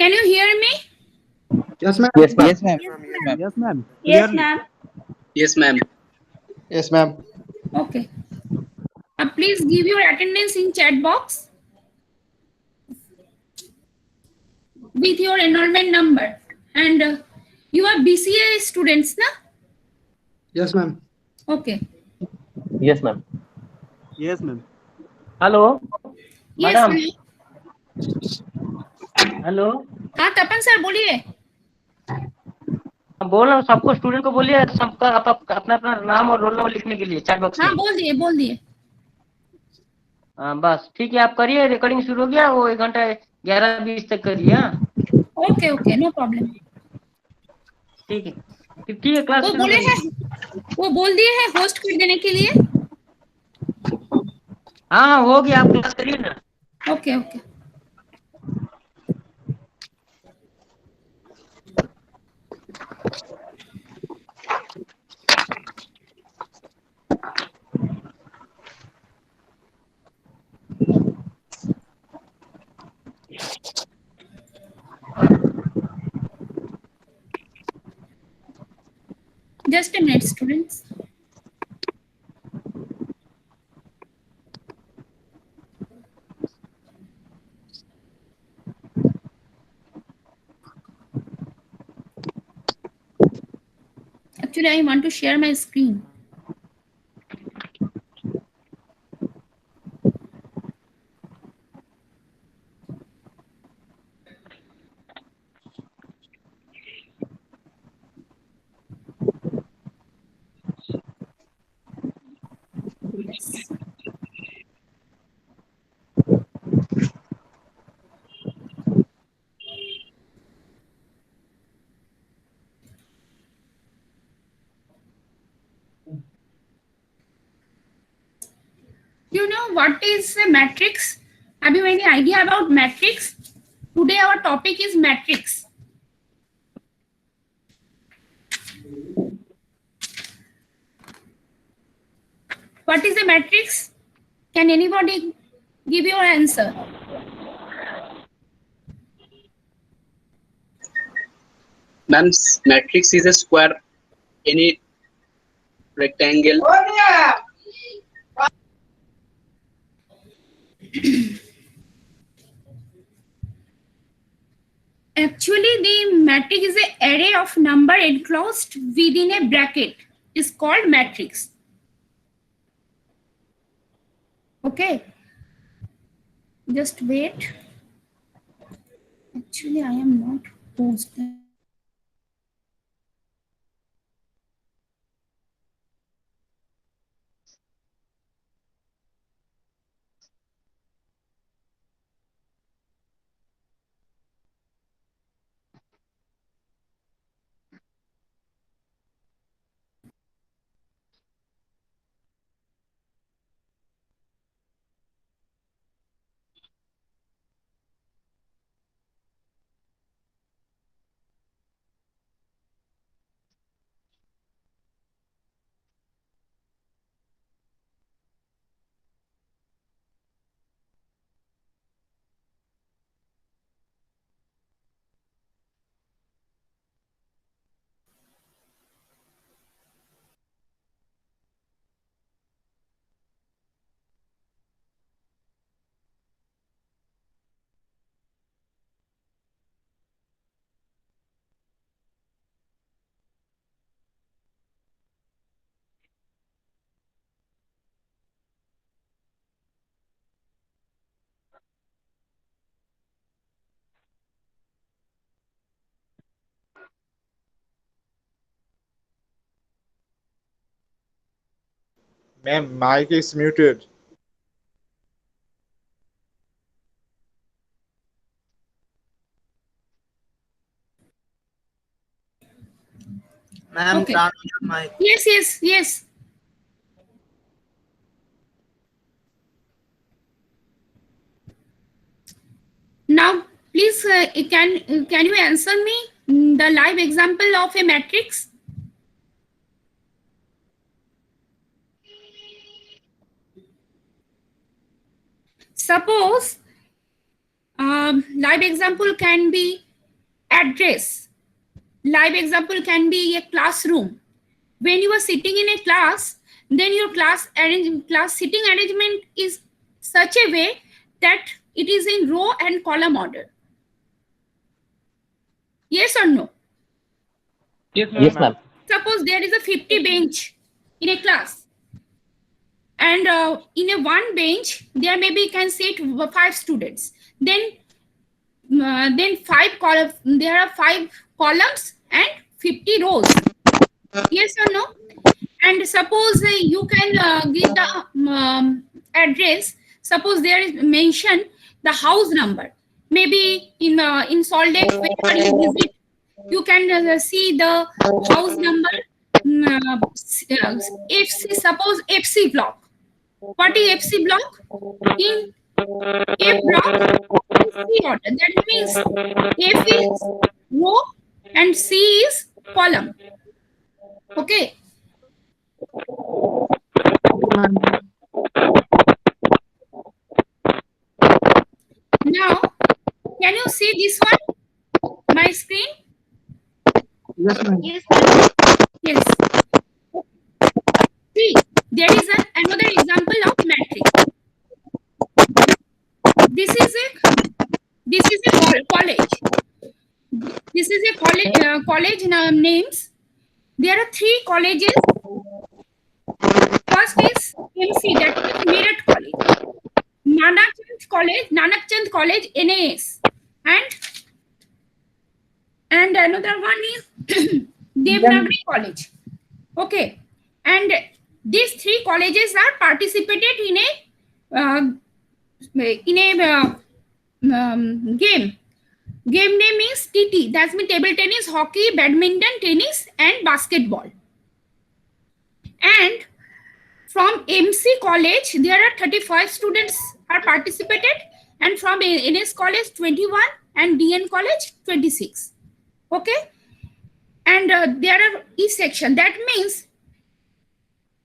Can you hear me? Yes, ma'am. Yes, ma'am. Yes, ma'am. Yes, ma'am. Yes, Clearly. ma'am. Yes, ma'am. Yes, ma'am. Okay. Please give your attendance in chat box with your enrollment number. And you are BCA students, na? Yes, ma'am. Okay. Yes, ma'am. Yes, ma'am. Hello Yes, madam, ma'am. Hello, हाँ तपन sir बोलिए. बोल रहा हूँ सबको, student को बोलिए सबका अपना अपना नाम और रोल नंबर लिखने के लिए चैट बॉक्स हाँ में. बोल दिए. हाँ बस ठीक है, आप करिए. रिकॉर्डिंग शुरू हो गया, वो 1 घंटा 11:20 तक करिए. हाँ ओके नो प्रॉब्लम. ठीक है, ठीक है, क्लास वो शुरू बोले करिए. हैं, वो बोल दिए हैं होस्ट कर देने के लिए. हाँ हो गया, आप क्लास करिए ना. Okay. Just a minute, students. Actually, I want to share my screen. Yes. You know what is a matrix? Have you any idea about matrix? Today our topic is matrix. What is a matrix? Can anybody give your answer? Ma'am, matrix is a square, any rectangle. Actually, the matrix is an array of number enclosed within a bracket. Is called matrix. Okay. Just wait. Actually, I am not host. Ma'am, mic is muted. Ma'am, Okay. turn on your mic. Yes. Now, please, can you answer me the live example of a matrix? Suppose live example can be address. Live example can be a classroom. When you are sitting in a class, then your class sitting arrangement is such a way that it is in row and column order. Yes or no? Yes, Yes, ma'am. Suppose there is a 50 bench in a class, and in a one bench there maybe can sit 5 students. Then there are 5 columns and 50 rows. Yes or no? And suppose you can give the address. Suppose there is mentioned the house number. Maybe in Salt Lake, whenever you visit, you can see the house number. FC, suppose FC block. What is FC block? In A block, in C order. That means F is row and C is column. Okay. Now, can you see this one? My screen? Yes, ma'am. Yes. See, there is another example of matrix. This is a college. This is a college names. There are 3 colleges. First is MC, that is Meerut College. Nanak Chand College, NAS, and another one is Devnagari College. Okay, and these 3 colleges are participated in a game. Game name is TT. That's mean table tennis, hockey, badminton, tennis, and basketball. And from MC College, there are 35 students are participated, and from NS College 21 and DN College 26. Okay, and there are each section. That means,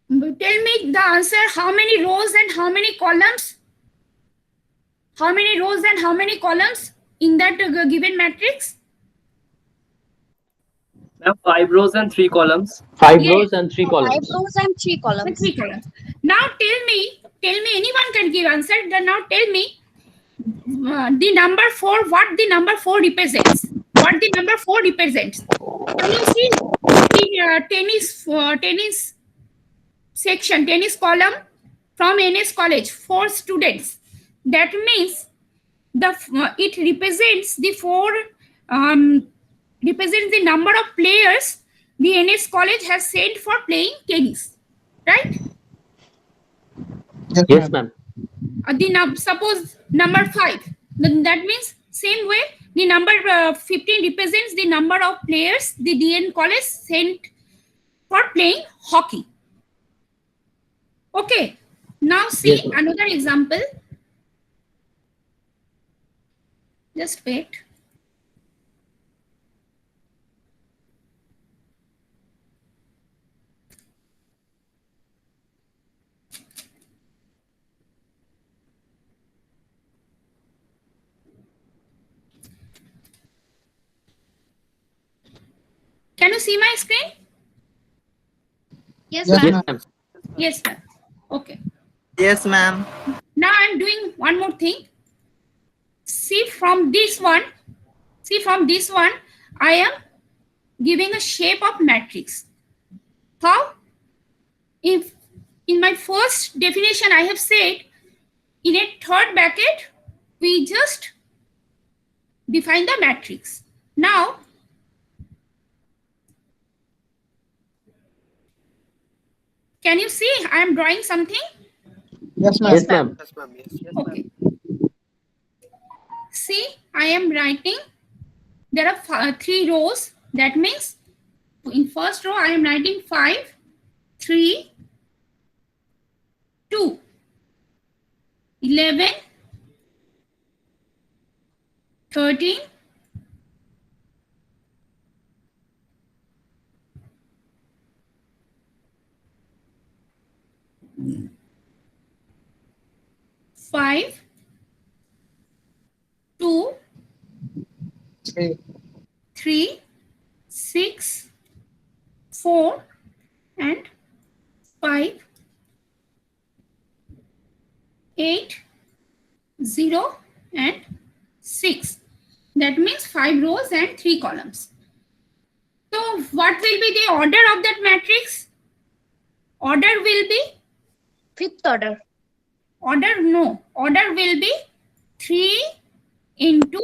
tell me the answer. How many rows and how many columns? How many rows and how many columns in that given matrix? 5 rows and 3 columns. 5 Yes. rows and 3 columns. 5 rows and 3 columns. 3 columns. Now tell me, anyone can give answer. Then now tell me the number 4, what the number 4 represents. What the number 4 represents. Can you see the tennis section, tennis column from NS College, 4 students. That means it represents the 4 represents the number of players the NS College has sent for playing tennis, right? Yes, ma'am. Suppose number 5, then that means same way the number 15 represents the number of players the DN College sent for playing hockey. Okay, now see Yes, ma'am. another example. Just wait. Can you see my screen? Yes, Yes, ma'am. Yes, ma'am. Yes, ma'am. Okay. Yes, ma'am. Now I'm doing one more thing. See from this one, I am giving a shape of matrix. How? If in my first definition I have said in a third bracket, we just define the matrix. Now, can you see I am drawing something? Yes, ma'am. Yes, ma'am. Okay. See, I am writing. There are 3 rows. That means in first row I am writing 5, 3, 2, 11, 13, 5, 2, Okay. 3, 6, 4, and 5, 8, 0, and 6. That means 5 rows and 3 columns. So what will be the order of that matrix? Order will be Fifth order. order will be 3 into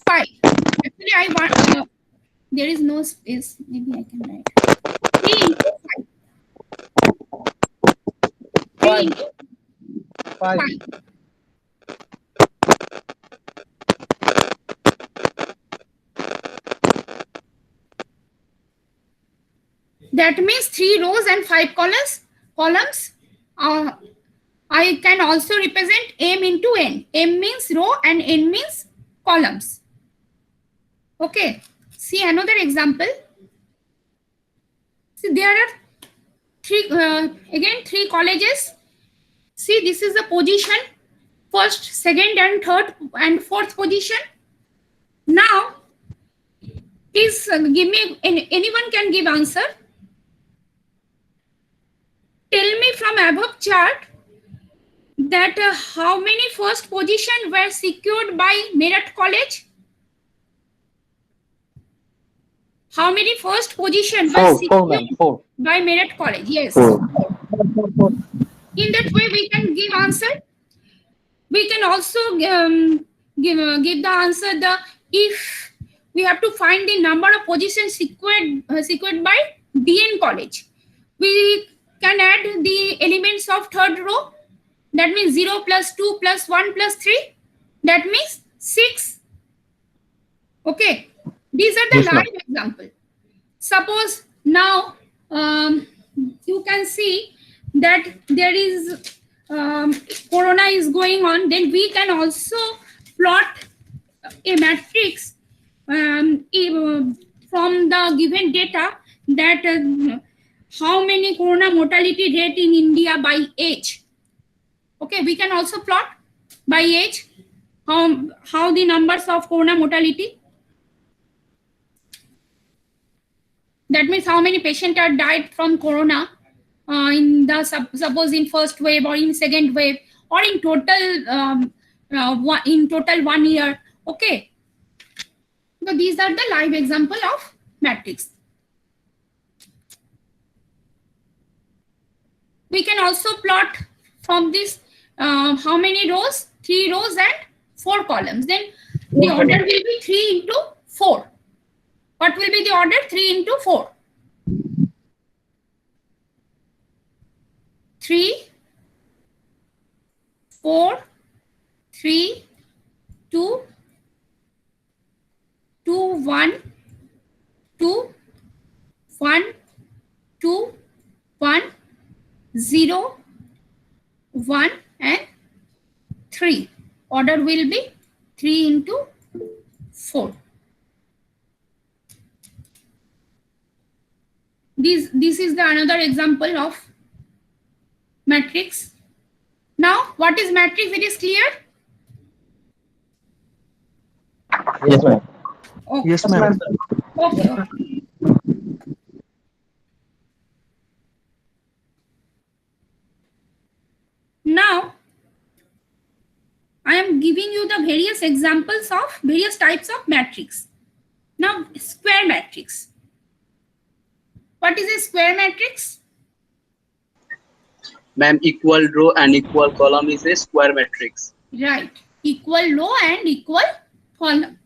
5. Actually, I want there is no space. Maybe I can write 3 into 5. 3 into 5. That means 3 rows and 5 columns. I can also represent m into n. M means row and n means columns. Okay. See another example. See, there are three colleges. See, this is the position, first, second, and third, and fourth position. Now, please give me, anyone can give answer. Tell me from above chart that how many first position were secured by Meerut College? How many first position were secured by Meerut College? Yes. 4. In that way, we can give answer. We can also give the answer if we have to find the number of positions secured by DN College. We can add the elements of third row. That means 0 plus 2 plus 1 plus 3. That means 6. Okay. These are the live example. Suppose now you can see that there is corona is going on. Then we can also plot a matrix from the given data that how many corona mortality rate in India by age. Okay, we can also plot by age how the numbers of corona mortality. That means how many patients are died from corona in the suppose in first wave or in second wave or in total 1 year. Okay. So these are the live example of matrix. We can also plot from this how many rows? 3 rows and 4 columns. Then the order will be 3 into 4. What will be the order? 3 into 4. 3, 4, 3, 2, 2, 1, 2, 1, 2, 1, 0, 1, and 3. Order will be 3 into 4. This is the another example of matrix. Now, what is matrix? It is clear? Yes, ma'am. Okay. Yes, ma'am. Okay. Now, I am giving you the various examples of various types of matrix. Now, square matrix. What is a square matrix? Ma'am, equal row and equal column is a square matrix. Right. Equal row and equal column.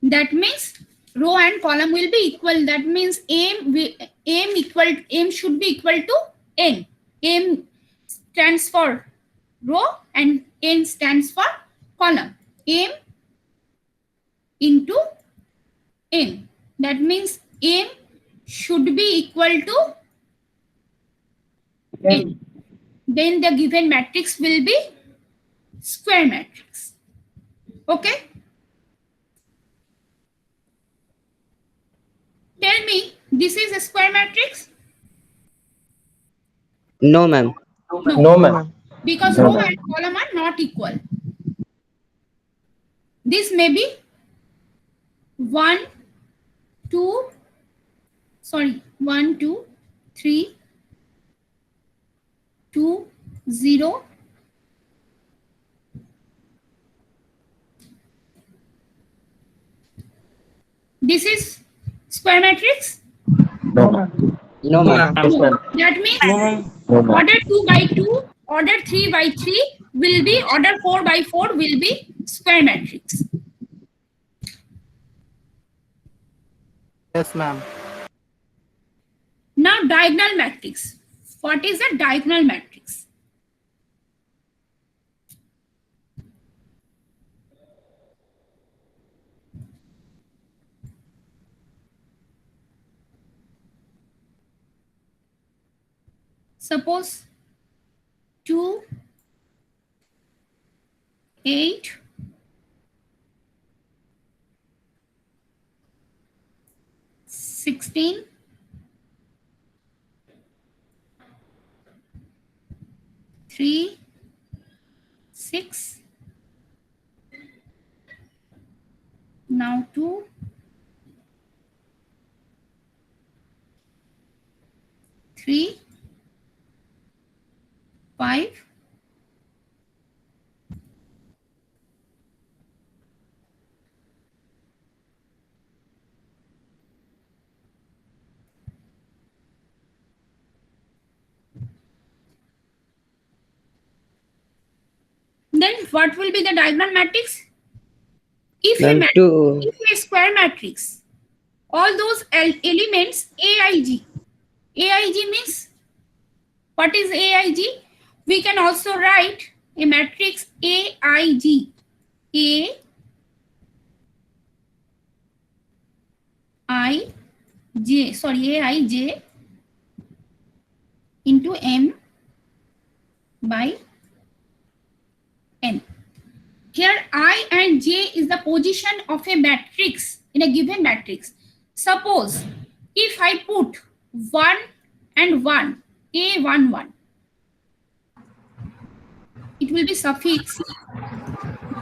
That means row and column will be equal. That means M should be equal to N. M stands for row and N stands for column. M into N. That means M should be equal to N. Then the given matrix will be square matrix. Okay. Tell me, this is a square matrix? No, ma'am. No, ma'am. Because row and column are not equal. This may be 1, 2, 1, 2, 3, 2, 0. This is square matrix. No, ma'am. No, ma'am. That means No, ma'am. order 2 by 2, order 3 by 3 will be, order 4 by 4 will be square matrix. Yes, ma'am. Now diagonal matrix. What is a diagonal matrix? Suppose 2, 8, 16, 3, 6, now 2, 3, 5, 'Then what will be the diagonal matrix? If a square matrix, all those elements aij. Aij means, what is aij? We can also write a matrix aij. Aij into m by n. Here I and j is the position of a matrix in a given matrix. Suppose if I put 1 and 1, A11, it will be suffix.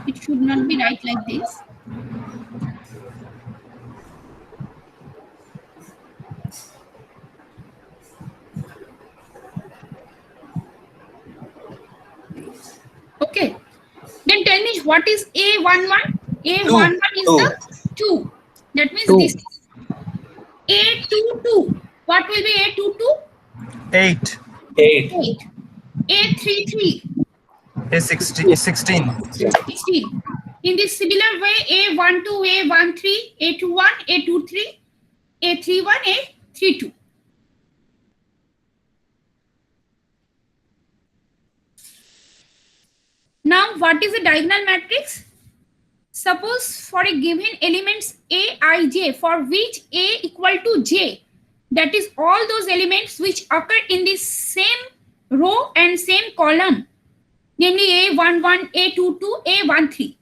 It should not be right like this. Okay. Then tell me what is A11? A11 is the 2. That means this is A22. What will be A22? 8. 8. 8. A33. A16. 16. In this similar way, A12, A13, A21, A23, A31, A32. Now, what is a diagonal matrix? Suppose for a given elements Aij, for which A equal to J, that is all those elements which occur in the same row and same column, namely A11, A22, A13,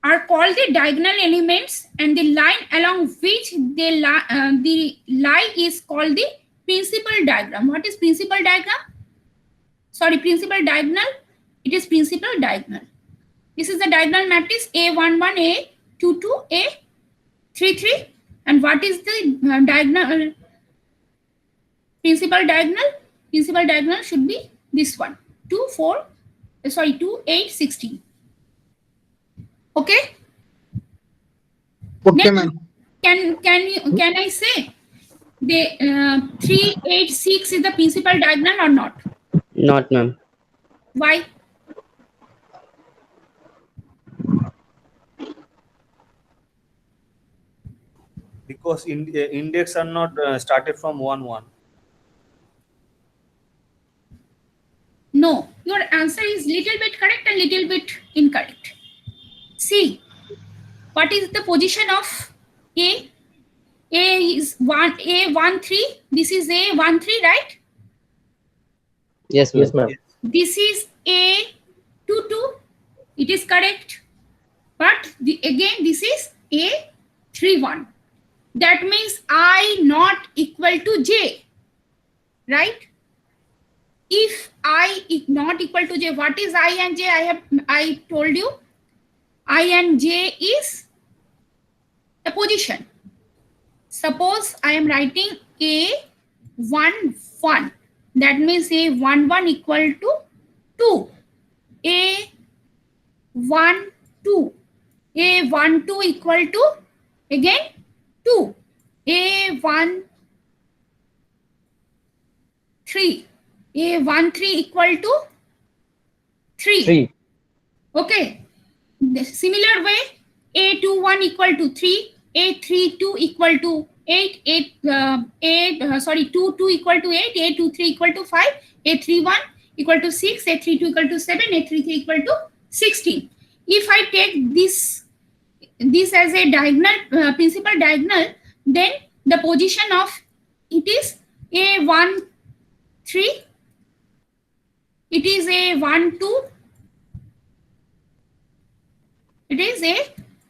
are called the diagonal elements, and the line along which they the lie is called the principal diagram. What is principal diagram? Sorry, principal diagonal. It is principal diagonal. This is the diagonal matrix A11, A22, A33. And what is the diagonal? Principal diagonal? Principal diagonal should be this one. 2, 8, 16. Okay? Okay, ma'am. Can I say the 3, 8, 6 is the principal diagonal or not? Not, ma'am. Why? Because index are not started from 1 1. No, your answer is little bit correct and little bit incorrect. See, what is the position of A? A is A13. This is A13, right? Yes, ma'am. Yes, ma'am. This is A22. It is correct. But again, this is A31. That means I not equal to J, right? If I is not equal to J, what is I and J? I told you I and J is the position. Suppose I am writing A11. That means A11 equal to 2. A12. A12 equal to again 2. A13. A13 equal to 3. 3. Okay. The similar way, A21 equal to 3, A32 equal to 8, 22 equal to 8, A23 equal to 5, A31 equal to 6, A32 equal to 7, A33 equal to 16. If I take this as a diagonal, principal diagonal, then the position of it is A13, it is A12, it is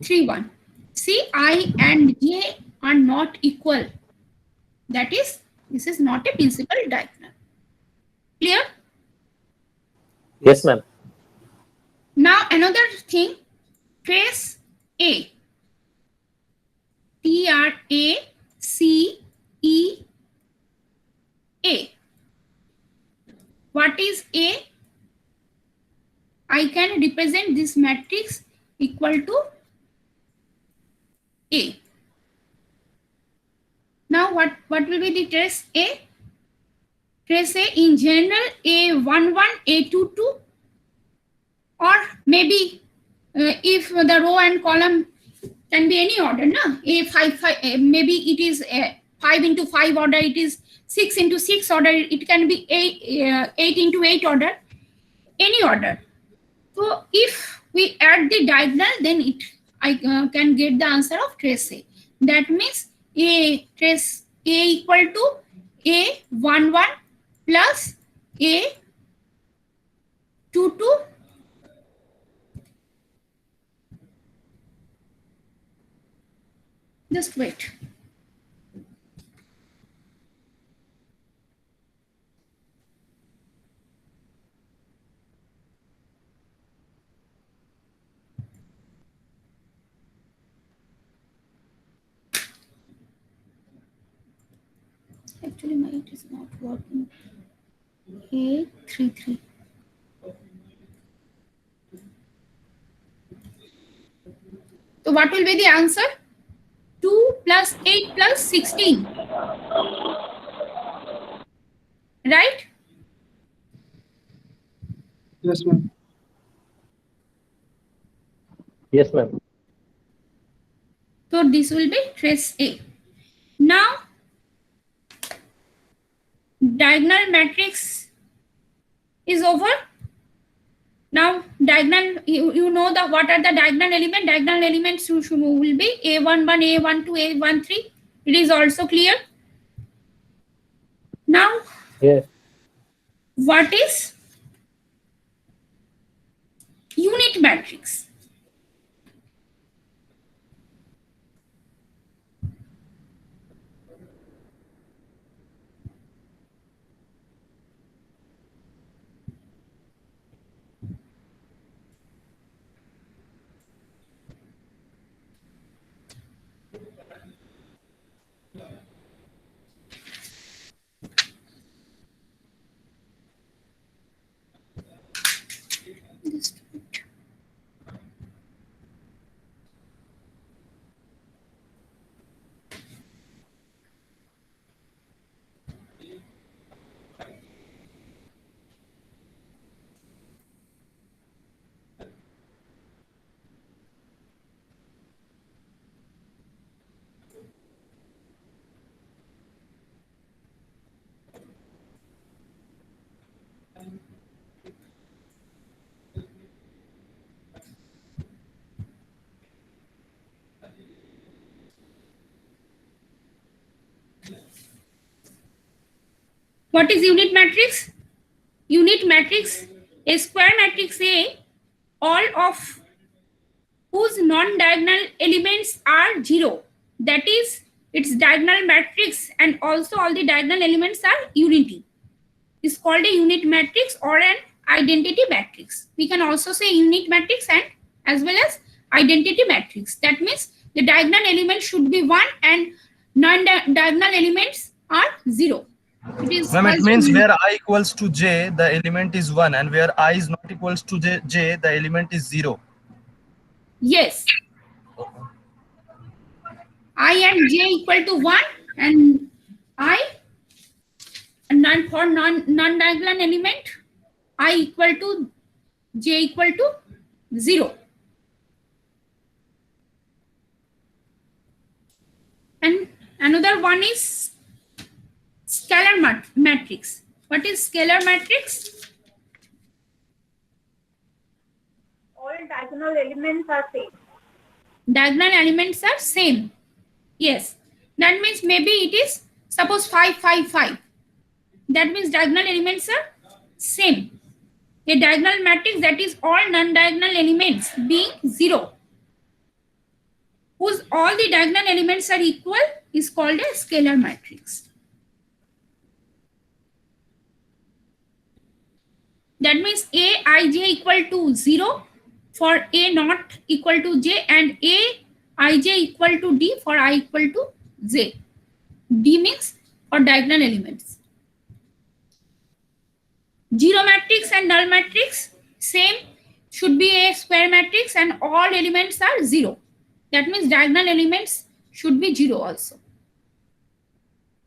A31. See, I and J are not equal. That is, this is not a principal diagonal. Clear? Yes, ma'am. Now another thing, trace A. TRACE. What is A? I can represent this matrix equal to A. Now what will be the trace A? Trace A in general A11, A22, or maybe if the row and column can be any order, no? A5, maybe it is 5 into 5 order, it is 6 into 6 order, it can be 8 into 8 order, any order. So if we add the diagonal, then I can get the answer of trace A. That means trace A equal to A11 plus A22 just wait. Actually, my it is not working. A33. So what will be the answer? 2 plus 8 plus 16. Right? Yes, ma'am. Yes, ma'am. So this will be trace A. Now, diagonal matrix is over. Now, diagonal, you know what are the diagonal elements? Diagonal elements will be A11, A12, A13. It is also clear. Now, Yes. what is unit matrix? What is unit matrix? Unit matrix, a square matrix A, all of whose non-diagonal elements are 0. That is, its diagonal matrix and also all the diagonal elements are unity. It's called a unit matrix or an identity matrix. We can also say unit matrix and as well as identity matrix. That means the diagonal element should be 1 and non-diagonal elements are 0. It is Ma'am, it also means unique. where I equals to j, the element is 1, and where I is not equals to j, the element is 0. Yes. I and j equal to 1 and I and for non-diagonal element I equal to j equal to 0. And another one is scalar matrix. What is scalar matrix? All diagonal elements are same. Diagonal elements are same. Yes. That means maybe it is suppose 5, 5, 5. That means diagonal elements are same. A diagonal matrix that is all non-diagonal elements being 0, whose all the diagonal elements are equal, is called a scalar matrix. That means Aij equal to 0 for A not equal to j and Aij equal to d for I equal to j. D means for diagonal elements. Zero matrix and null matrix same, should be a square matrix and all elements are 0. That means diagonal elements should be 0 also.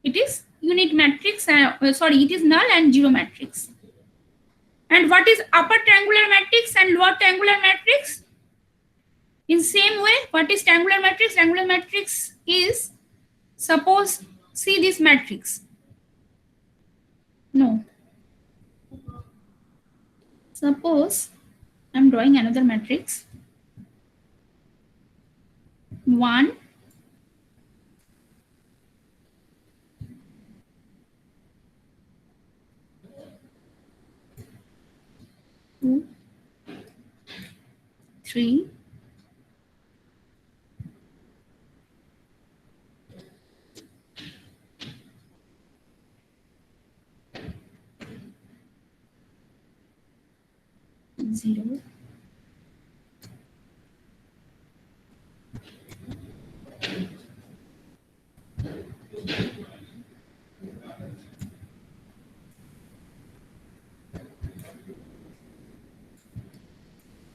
It is unit matrix, it is null and 0 matrix. And what is upper triangular matrix and lower triangular matrix? In same way, what is triangular matrix? Triangular matrix is, suppose, see this matrix. No. Suppose I'm drawing another matrix. 1, 2, 3, 0.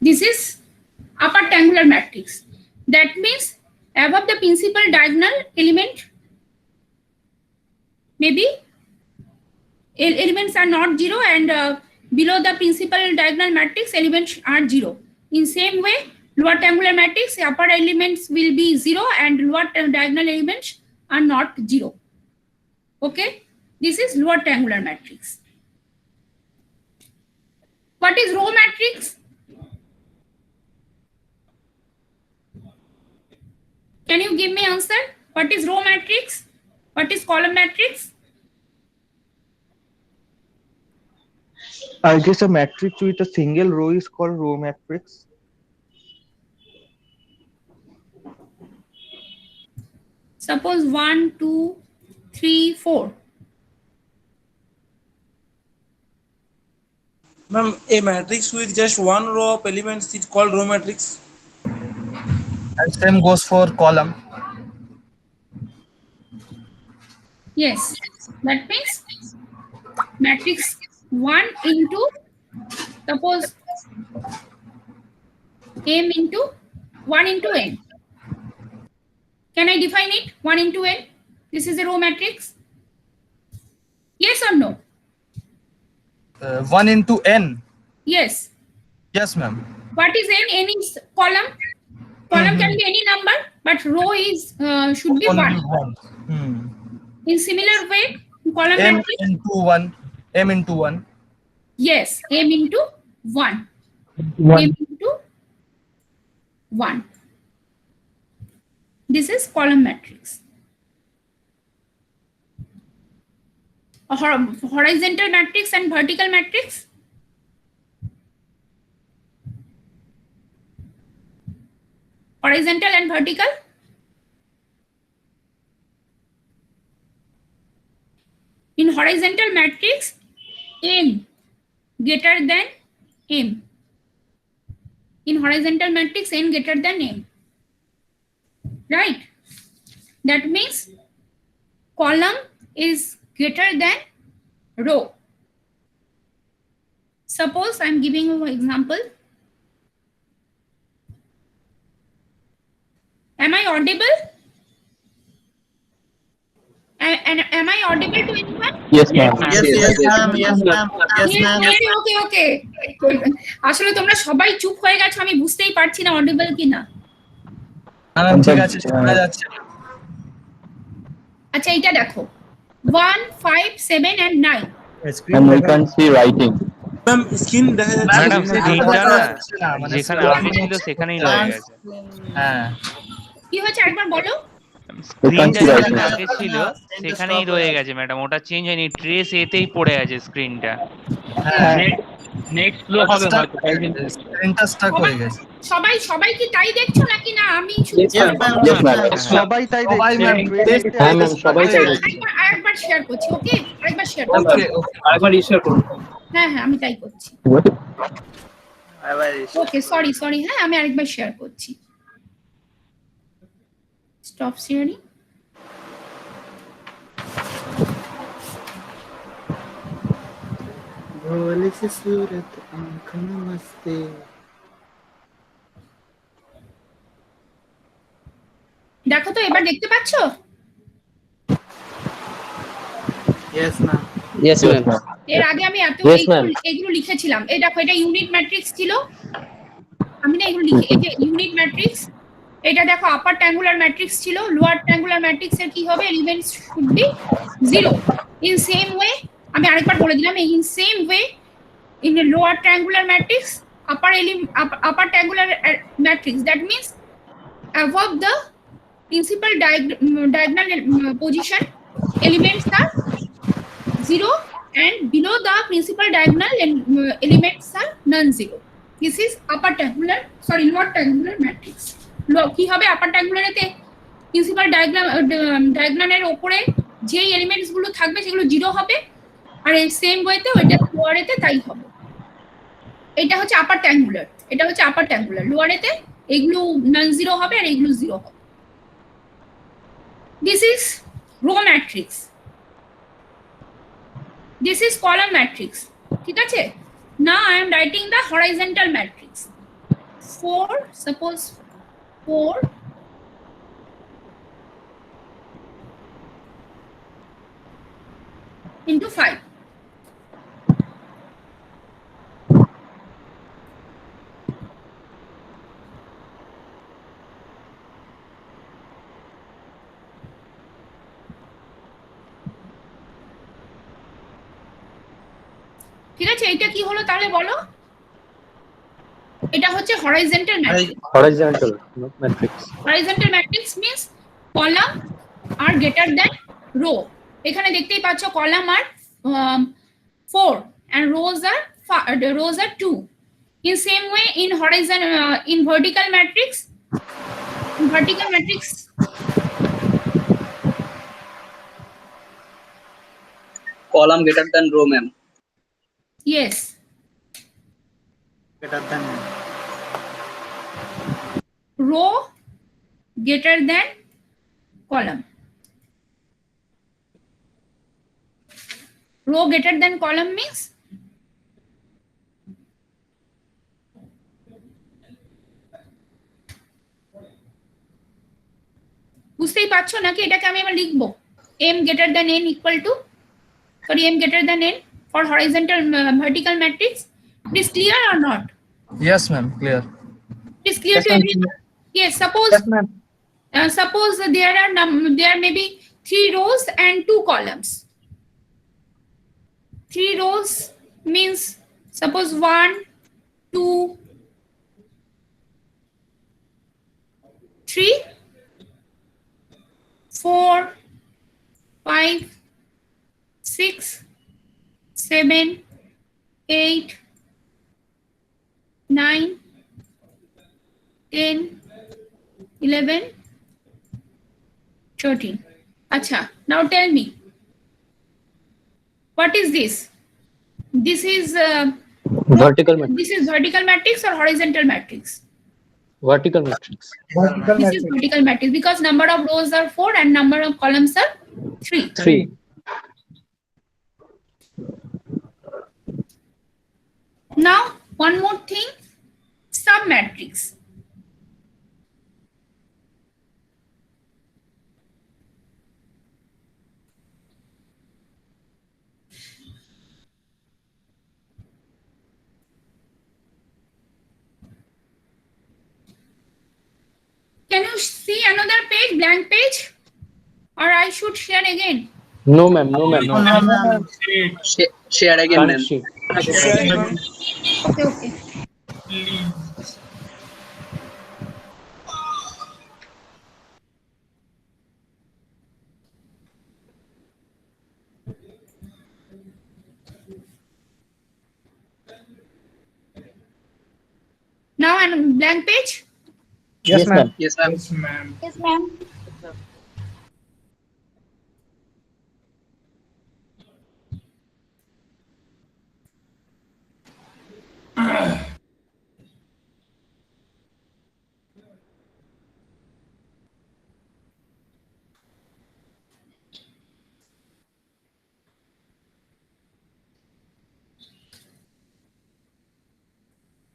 This is upper triangular matrix. That means above the principal diagonal element, maybe elements are not 0 and below the principal diagonal matrix elements are 0. In same way, lower triangular matrix, upper elements will be 0 and lower diagonal elements are not 0. Okay, this is lower triangular matrix. What is row matrix? Can you give me answer? What is row matrix? What is column matrix? I guess a matrix with a single row is called row matrix. Suppose 1, 2, 3, 4. Ma'am, a matrix with just one row of elements is called row matrix. And same goes for column. Yes, that means matrix 1 into, suppose m into 1 into n. Can I define it? 1 into n. This is a row matrix. Yes or no? 1 into n. Yes. Yes, ma'am. What is n? N is column. Column can be any number, but row is should be Only 1. 1. In similar way, column M matrix. into 1. M into 1. Yes, m into 1. 1. M into 1. This is column matrix. A horizontal matrix and vertical matrix. Horizontal and vertical. In horizontal matrix, n greater than m. In horizontal matrix, n greater than m. right? That means column is greater than row. Suppose I'm giving you an example. Am I audible? And am I audible to anyone? Yes, ma'am. Yes, ma'am. Yes, ma'am. Yes, ma'am. Okay, okay. আসলে তোমরা সবাই চুপ হয়ে গেছো, আমি বুঝতেই পারছি না অডিবল কিনা। ম্যাম ঠিক আছে, শোনা যাচ্ছে। আচ্ছা এটা দেখো 1 5 7 and 9 And we can see writing. Ma'am, screen দেখা যাচ্ছে। ম্যাডাম স্ক্রিনটা না মানে যেখানে আগে ছিল সেখানেই রয়ে গেছে। হ্যাঁ কি হয়েছে একবার বলো। স্ক্রিনটা যেখানে আগে ছিল সেখানেই রয়ে গেছে ম্যাডাম, ওটা চেঞ্জ হয়নি, ট্রেস এতেই পড়ে আছে স্ক্রিনটা। নেট স্লো হবে হয়তো তাই জন্য স্ক্রিনটা স্টাক হয়ে গেছে। সবাই কি তাই দেখছো নাকি না আমি সবাই তাই সবাই দেখছে। ম্যাম হ্যাঁ ম্যাম, সবাই চাই দেখছি। আরেকবার শেয়ার করছি, ওকে আরেকবার শেয়ার করছি। ওকে আরেকবার শেয়ার করুন। হ্যাঁ আমি তাই করছি। ওকে সরি হ্যাঁ আমি আরেকবার শেয়ার করছি। Stop sharing. দেখো তো এবার দেখতে পাচ্ছো? Yes, ma'am. এর আগে আমি এত Yes, ma'am. এগুলো লিখেছিলাম। এই দেখো এটা ইউনিট ম্যাট্রিক্স ছিল, আমি না এগুলো লিখে, এই যে ইউনিট ম্যাট্রিক্স। এটা দেখো আপার ট্রায়াঙ্গুলার ম্যাট্রিক্স ছিল, লোয়ার ট্রায়াঙ্গুলার ম্যাট্রিক্স এর কি হবে, elements should be 0। In same way আমি আরেকবার বলে দিলাম, in same way in a lower triangular matrix, upper triangular matrix, that means above the principal diagonal position elements are 0 and below the principal diagonal elements are non-zero. This is lower triangular matrix. কি হবে আপার triangular এতে principal ডায়াগোনালের উপরে যে elements গুলো থাকবে সেগুলো 0 হবে, আর এই সেম ওয়েতে ওইটা লোয়ার এতে তাই হবে। এটা হচ্ছে আপার ট্রায়াঙ্গুলার, এটা হচ্ছে আপার ট্রায়াঙ্গুলার। লোয়ার এতে এগুলো নন 0 হবে আর এগুলো 0 হবে। This is row matrix, this is column matrix, ঠিক আছে? Now I am writing the horizontal matrix. 4 suppose 4 into 5. ঠিক আছে, এটা কি হলো তাহলে বলো? এটা হচ্ছে horizontal matrix. Horizontal matrix means column are greater than row. এখানে দেখতেই পাচ্ছ column are 4 and rows are 2. In same way in vertical matrix Column greater than row, ma'am. yes, Greater than row greater than column. Row greater than column means বুঝতেই পারছো নাকি? এটাকে আমি আবার লিখবো m greater than n equal to m greater than n for horizontal vertical matrix. It is clear or not? Yes, ma'am. Clear. It is clear to everyone? Yes. Suppose there may be 3 rows and 2 columns. 3 rows means suppose 1 2 3 4 5 6 7 8 9 10 11 13. Acha, now tell me, what is this? This is Vertical matrix. This is vertical matrix or horizontal matrix? Vertical matrix. This is vertical matrix because number of rows are 4 and number of columns are 3. 3. Now, one more thing, submatrix. Can you see another page, blank page? Or I should share again? No, ma'am. No, ma'am. No. Share again, ma'am. Okay, okay. Now, and blank page? Yes, ma'am. Yes, ma'am. Yes, ma'am. Yes, ma'am.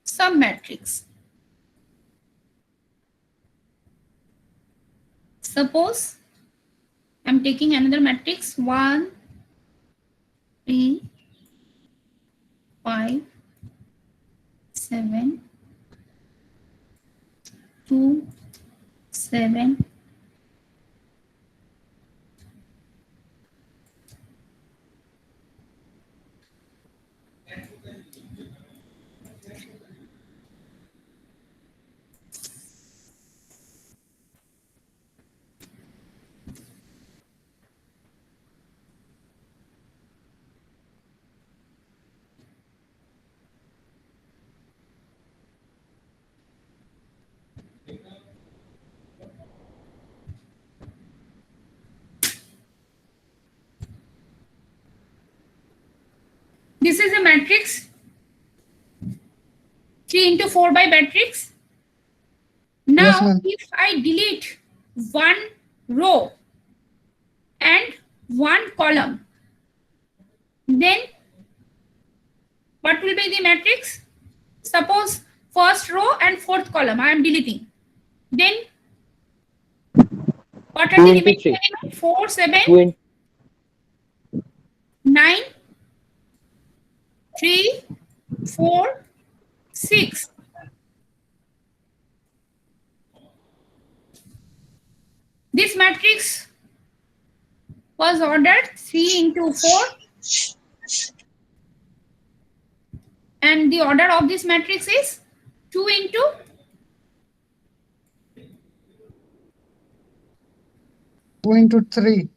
Submatrix. Suppose I'm taking another matrix 1, 3, 5, 7, 2, 7. This is a matrix 3 into 4 by matrix. Now, if I delete one row and one column, then what will be the matrix? Suppose first row and fourth column I am deleting. Then what are the remaining elements? 4, 7, 9, 3, 4, 6. This matrix was ordered 3 into 4. And the order of this matrix is 2 into 3.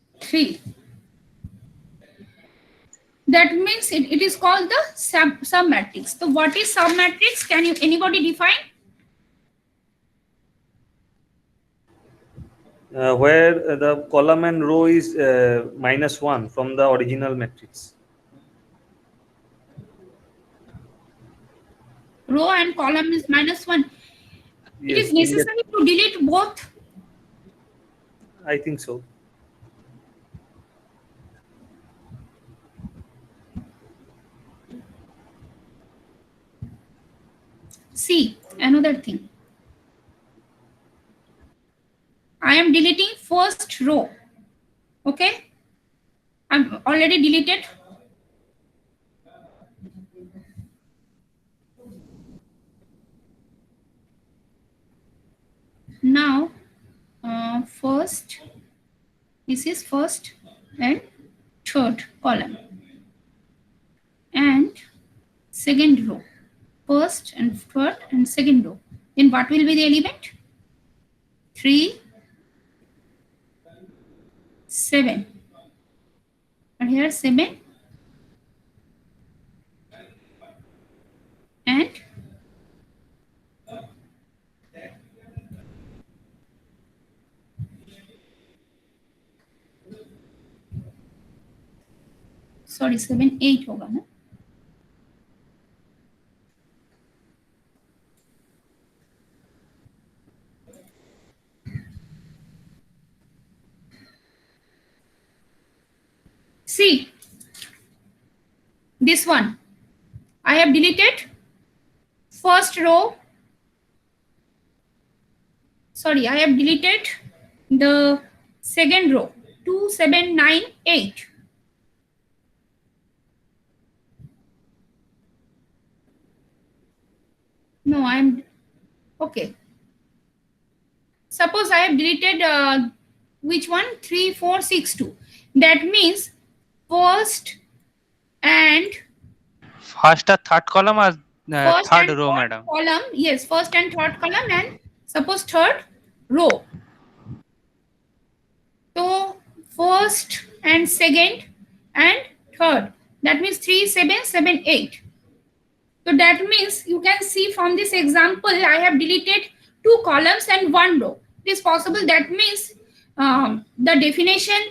That means it is called the submatrix. So what is submatrix? Can you anybody define? Where the column and row is -1 from the original matrix. Row and column is -1. It Yes, is necessary to delete both. I think so. See, another thing. I am deleting first row. Okay? I've already deleted. Now, first, this is first and third column. And second row. First and third and second row. Then what will be the element? 3, 7. And here 7 and sorry 7, 8 होगा ना? this one. I have deleted first row. Sorry, I have deleted the second row, 2, 7, 9, 8. No, I'm okay. Suppose I have deleted which one? 3, 4, 6, 2. That means first and First or third column or first third and row, third madam? column. Yes, first and third column, and suppose third row. So first and second and third. That means 3, 7, 7, 8. So that means you can see from this example, I have deleted 2 columns and 1 row. It is possible. That means the definition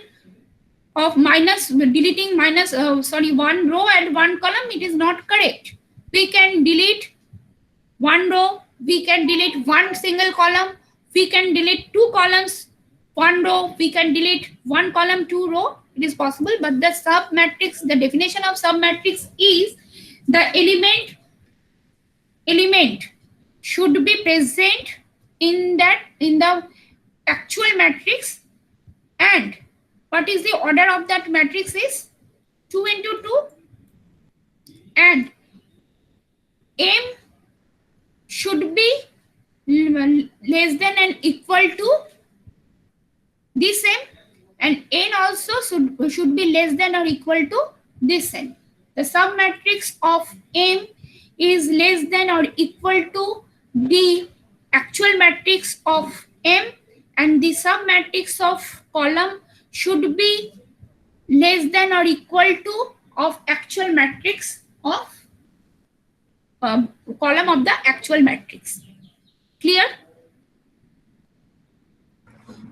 of deleting 1 row and 1 column, it is not correct. We can delete 1 row, we can delete 1 single column, we can delete 2 columns, 1 row, we can delete 1 column, 2 row. It is possible, but the sub matrix, the definition of sub matrix is the element should be present in the actual matrix, and what is the order of that matrix is 2 into 2, and M should be less than and equal to this M, and N also should be less than or equal to this N. The sub matrix of M is less than or equal to the actual matrix of M, and the sub matrix of column should be less than or equal to of actual matrix of column of the actual matrix. Clear?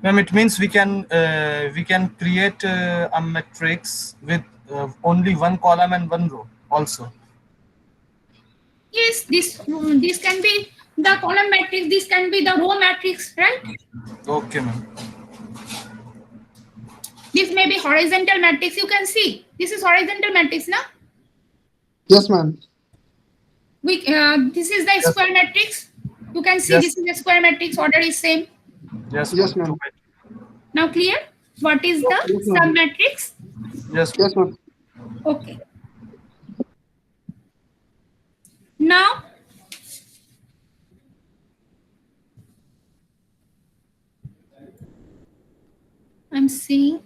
Ma'am, it means we can create a matrix with only 1 column and 1 row also. Yes, this can be the column matrix, this can be the row matrix, right? Okay, ma'am. This may be horizontal matrix. You can see this is horizontal matrix, na? Yes, ma'am. This is the square matrix. You can see this is the square matrix. Order is same. Yes, ma'am. Now clear? What is the sub matrix? Yes, ma'am. Okay. Now I'm seeing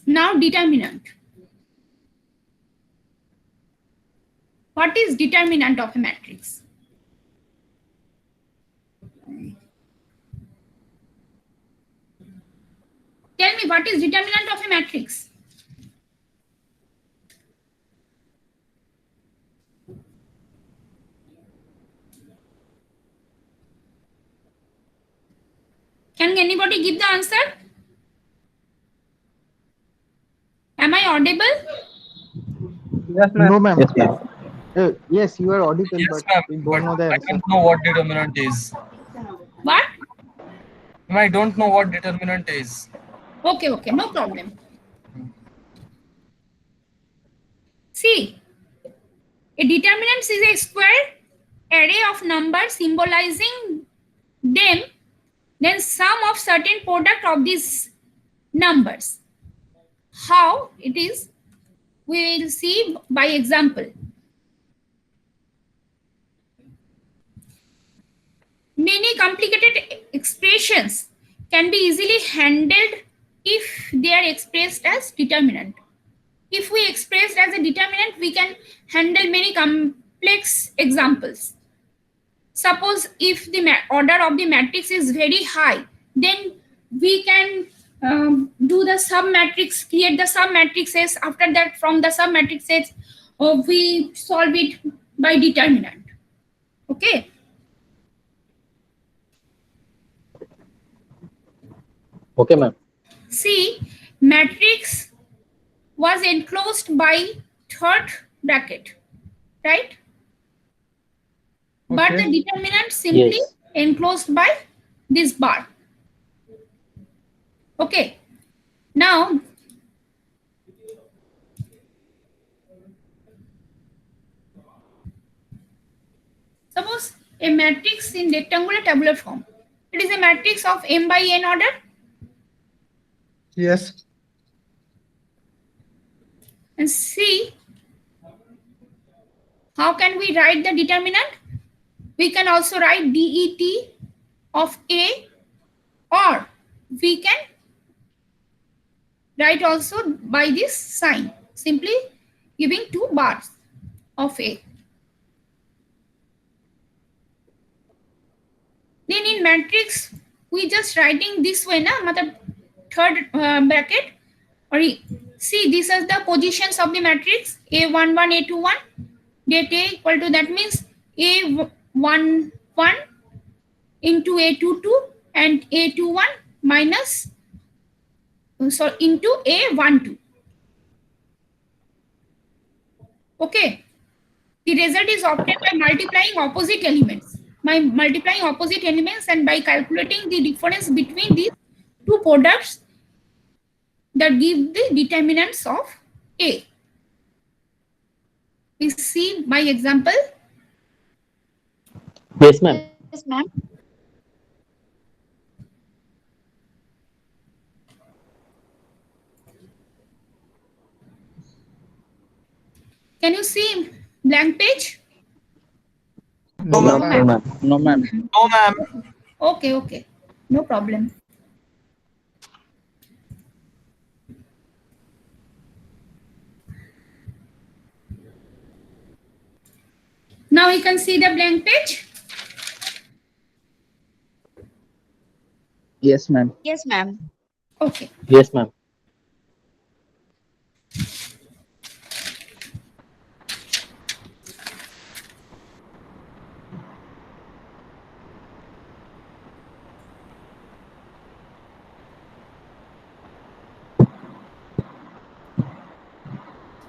now determinant. What is determinant of a matrix? Tell me, what is determinant of a matrix? Can anybody give the answer? Am I audible? Yes, ma'am. No, ma'am. Yes, ma'am. Yes, you are audible, Yes, but we ma'am. don't know the I answer. don't know what determinant is. What? Ma'am, I don't know what determinant is. Okay, no problem. See, a determinant is a square array of numbers symbolizing them, then sum of certain product of these numbers. How it is, we will see by example. Many complicated expressions can be easily handled if they are expressed as determinant. If we express as a determinant, we can handle many complex examples. Suppose if the order of the matrix is very high, then we can do the sub matrix, create the sub matrices. After that, from the sub matrices, we solve it by determinant. Okay. Okay, ma'am. See, matrix was enclosed by third bracket, right? But the determinant simply Yes. enclosed by this bar. Okay. Now, suppose a matrix in rectangular tabular form. It is a matrix of m by n order. Yes. And see, how can we write the determinant? We can also write det of A, or we can write also by this sign, simply giving 2 bars of A. Then in matrix, we just writing this way, na? Matlab third bracket. Or see, these are the positions of the matrix A11, A21. Det A equal to, that means A11 into A22 and A21 minus, so into A12. Okay. The result is obtained by multiplying opposite elements. By multiplying opposite elements and by calculating the difference between these two products that give the determinants of A. We see by example. Yes, ma'am. Yes, ma'am. Can you see blank page? No, No, ma'am. ma'am. No, ma'am. No, ma'am. Okay, okay. No problem. Now you can see the blank page. Yes, ma'am. Yes, ma'am. Okay. Yes, ma'am.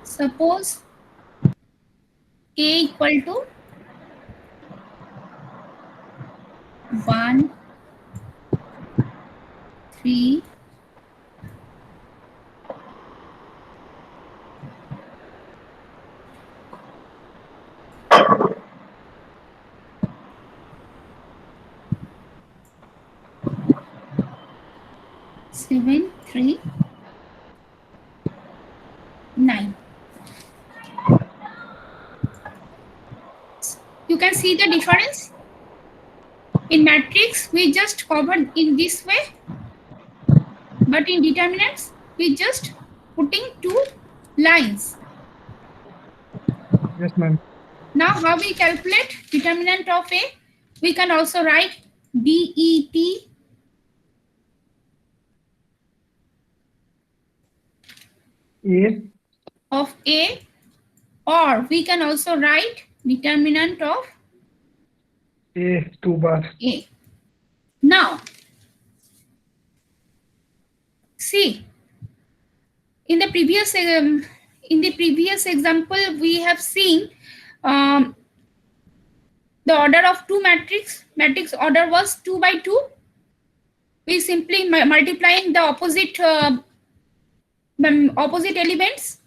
Suppose A equal to 1, 3, 7, 3, 9. You can see the difference. In matrix, we just covered in this way, but in determinants, we just putting 2 lines. Yes, ma'am. Now, how we calculate determinant of A? We can also write det A. of A, or we can also write determinant of A 2 bar. A. Now, see, in the previous example, we have seen the order of 2 matrix order was 2 by 2. We simply multiplying the opposite elements.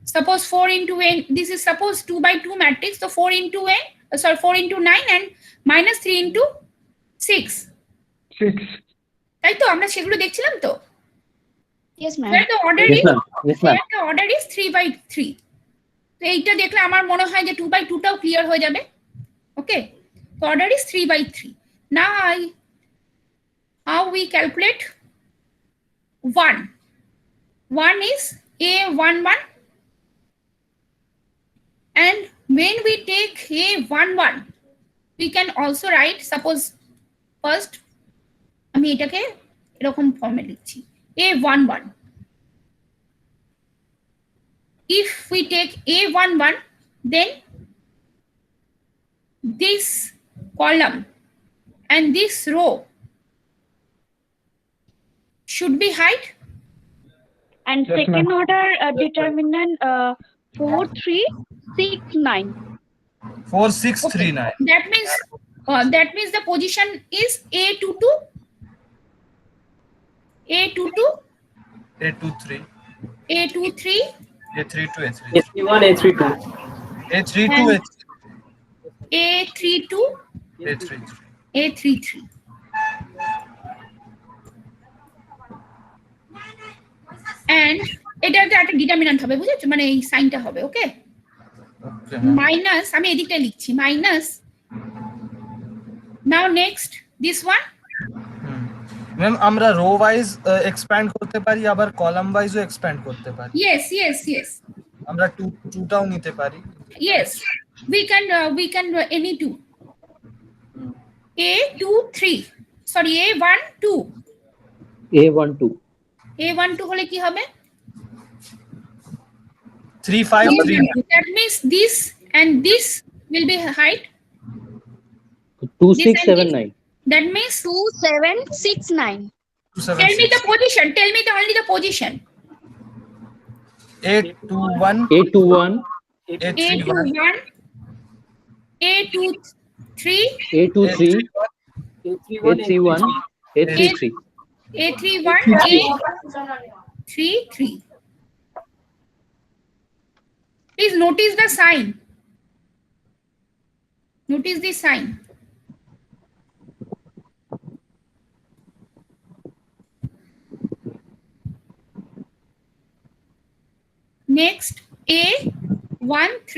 Suppose 4 into n, this is suppose 2 by 2 matrix, so 4 into n, 4 into 9 and minus 3 into 6. 6. তাই তো আমরা সেগুলো দেখছিলাম তো? Yes, ma'am. Where the order Yes, is, ma'am. Yes, ma'am. where the order is 3 by 3. তো এইটা দেখলে আমার মনে হয় যে 2 by 2 টাও ক্লিয়ার হয়ে যাবে। Okay, so order is 3 by 3. Now how we calculate 1? 1 is A11, and when we take A11, we can also write, suppose first আমি এটাকে এরকম ফর্মে লিখছি A11. If we take A11, then this column and this row should be height. And Yes, second ma'am. order determinant 4369. 4639. That means the position is A22, A22, A23, A23, A32, A33, A31, A32. A32, A32, A33. A33. And এটা একটা determinant হবে, বুঝেছো? মানে এই সাইনটা হবে, ওকে? Minus, আমি এদিকটা লিখছি, minus. Now next this one. Ma'am আমরা রো ওয়াইজ এক্সপ্যান্ড করতে পারি, আবার কলাম ওয়াইজও এক্সপ্যান্ড করতে পারি। ইয়েস ইয়েস ইয়েস, আমরা টুটাও নিতে পারি। Yes, we can any two. A23, sorry, A12, A12. A12 হলে কি হবে? 3539. That means this and this will be height. 2679. That means 2769. Tell me the position. Tell me only the position. A21, A21, A21, A23, A23, A31, A33. A31, A33. Please notice the sign. Notice the sign. Next, A13.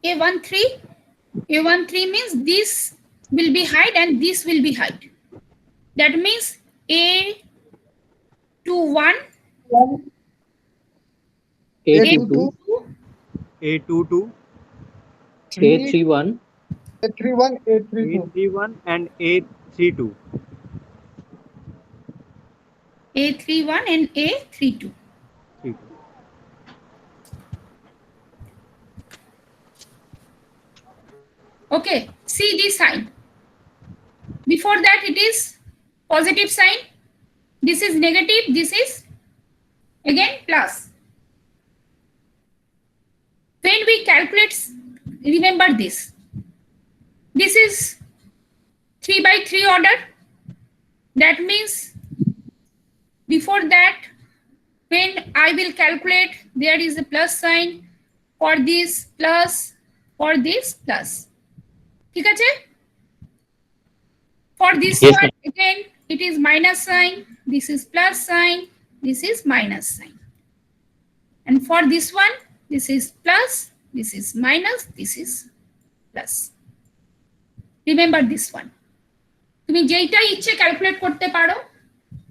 A13 means this will be height and this will be height. That means A21, A22, A22, A31, A31, A32. A31 and A32. A31 and A32. Okay, see this sign. Before that it is positive sign. This is negative. This is again plus. When we calculate, remember this. This is 3/3 order. That means before that, when I will calculate, there is a plus sign for this plus, for this plus. ঠিক আছে? For this one, again, it is minus sign. This is plus sign. This is minus sign. And for this one, this is plus. This is minus. This is plus. Remember this one. তুমি যেইটা ইচ্ছে calculate করতে পারো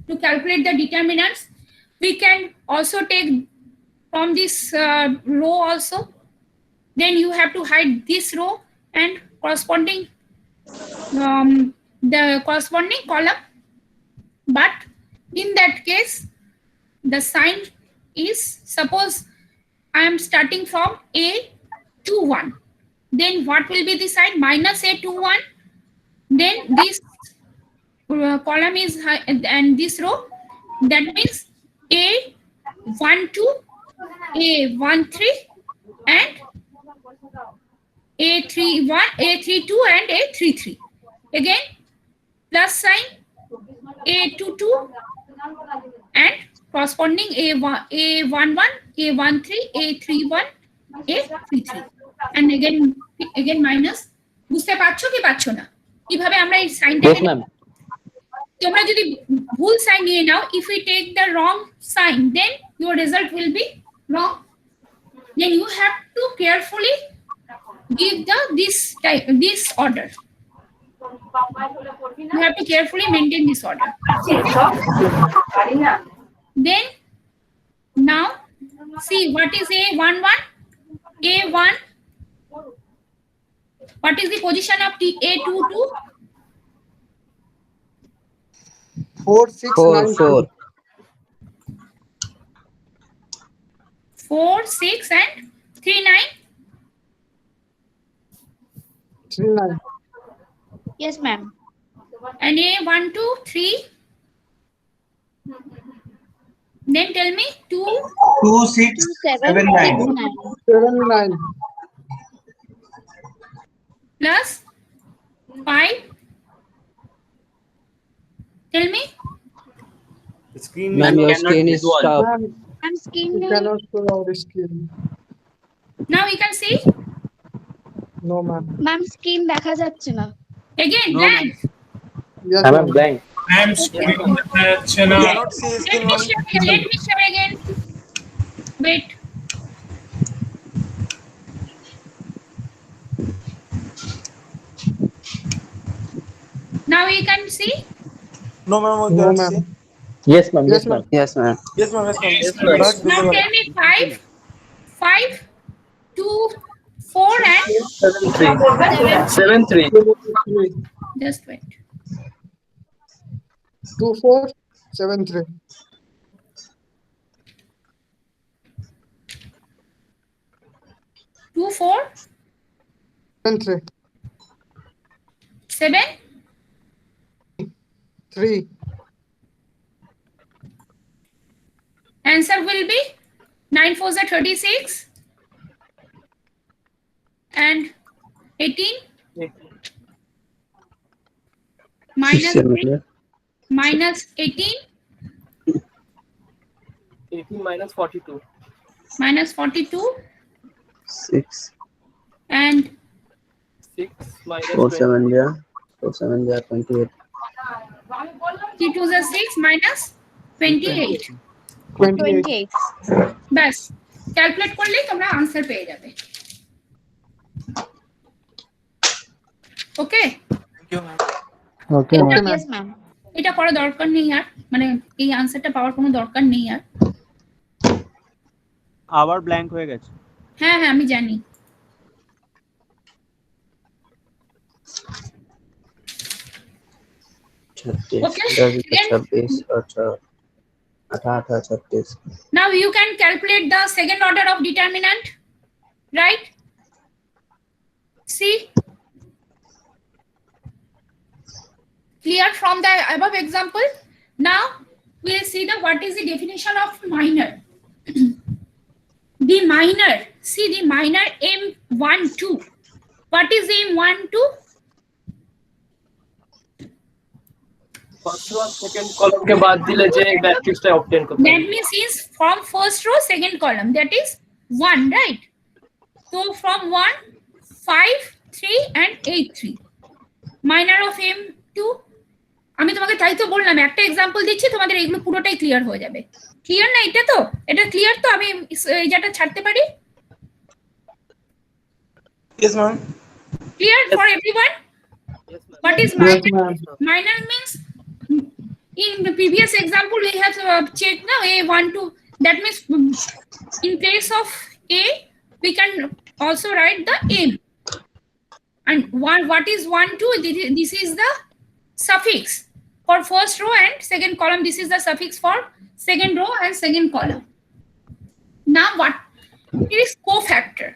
to calculate the determinants. We can also take from this row also. Then you have to hide this row and corresponding the corresponding column. But in that case, the sign is, suppose I am starting from A21. Then what will be the sign? Minus A21. Then this column is high, and this row, that means A12, A13, and A31, A32, and A33. Again, plus sign A22 and corresponding A11, A13, A31, A33, and again minus. বুঝতে পারছো কি পারছো না? কিভাবে আমরা এই সাইনটা, তোমরা যদি ভুল সাইন নিয়ে নাও, if we take the wrong sign, then your result will be wrong. Then you have to carefully give this order. You have to carefully maintain this order. Then now see what is A11, A1. What is the position of A22? 4, 6, 9, 4. 4, 6, and 3, 9. 3, 9. Yes, ma'am. And A1, 2, 3. Then tell me 2. 2, 6, 7, 9. 7, 9. Plus 5. Tell me. Screen Ma'am, your cannot screen is visual. stopped. Ma'am, I'm skin. you cannot show our screen. Now you can see. No, ma'am. Ma'am, skin দেখা যাচ্ছে না। Again, No, blank. Yes, I'm ma'am. blank. Ma'am, screen cannot see Let screen, me ma'am. share again. Let me share again. Wait. Now you can see. No, ma'am, we No, cannot ma'am. see. Yes, ma'am. Yes, Yes, ma'am. ma'am. Yes, ma'am. Yes, ma'am, yes, ma'am. Yes, ma'am. Back Now visible. tell me 5, 5, 2, 4 and 7, 3. 3. just wait. 2, 4, 7, 3. 2, 4, 7, 3. 7. 3. Answer will be 9 4s are 36 and 18 minus 3 minus 18 18 minus 42. minus 42 6. and 6 minus 4 7 there. 4 7 there. 28. 3 2s are 6 minus 28. 28. ব্যাস calculate করলেই তোমরা answer পেয়ে যাবে ওকে Okay, ma'am. Yes, ma'am. এটা করা দরকার নেই আর মানে এই আনসারটা পাওয়ার কোনো দরকার নেই আর আবার ব্ল্যাঙ্ক হয়ে গেছে হ্যাঁ হ্যাঁ আমি জানি Now you can calculate the second order of determinant, right? See, clear from the above example. Now we'll see the what is the definition of minor. The minor, see the minor M12. What is M12? First row second column के बाद दिले जे matrix टा obtain करते That means is from first row second column, that is 1, right? So from 1 5 3 and 8 3 minor of M2. আমি তোমাকে তাই তো বললাম একটা एग्जांपल দিচ্ছি তোমাদের এগুলো পুরোটাই ক্লিয়ার হয়ে যাবে ক্লিয়ার না এটা তো এটা ক্লিয়ার তো আমি এই যেটা ছাড়তে পারি Yes, ma'am. Clear for everyone? Yes, ma'am. What is Yes, minor? ma'am. Minor means in the previous example we have checked now A1 2. That means in place of A we can also write the M. And what is 1 2? This is the suffix for first row and second column. This is the suffix for second row and second column. Now what is cofactor?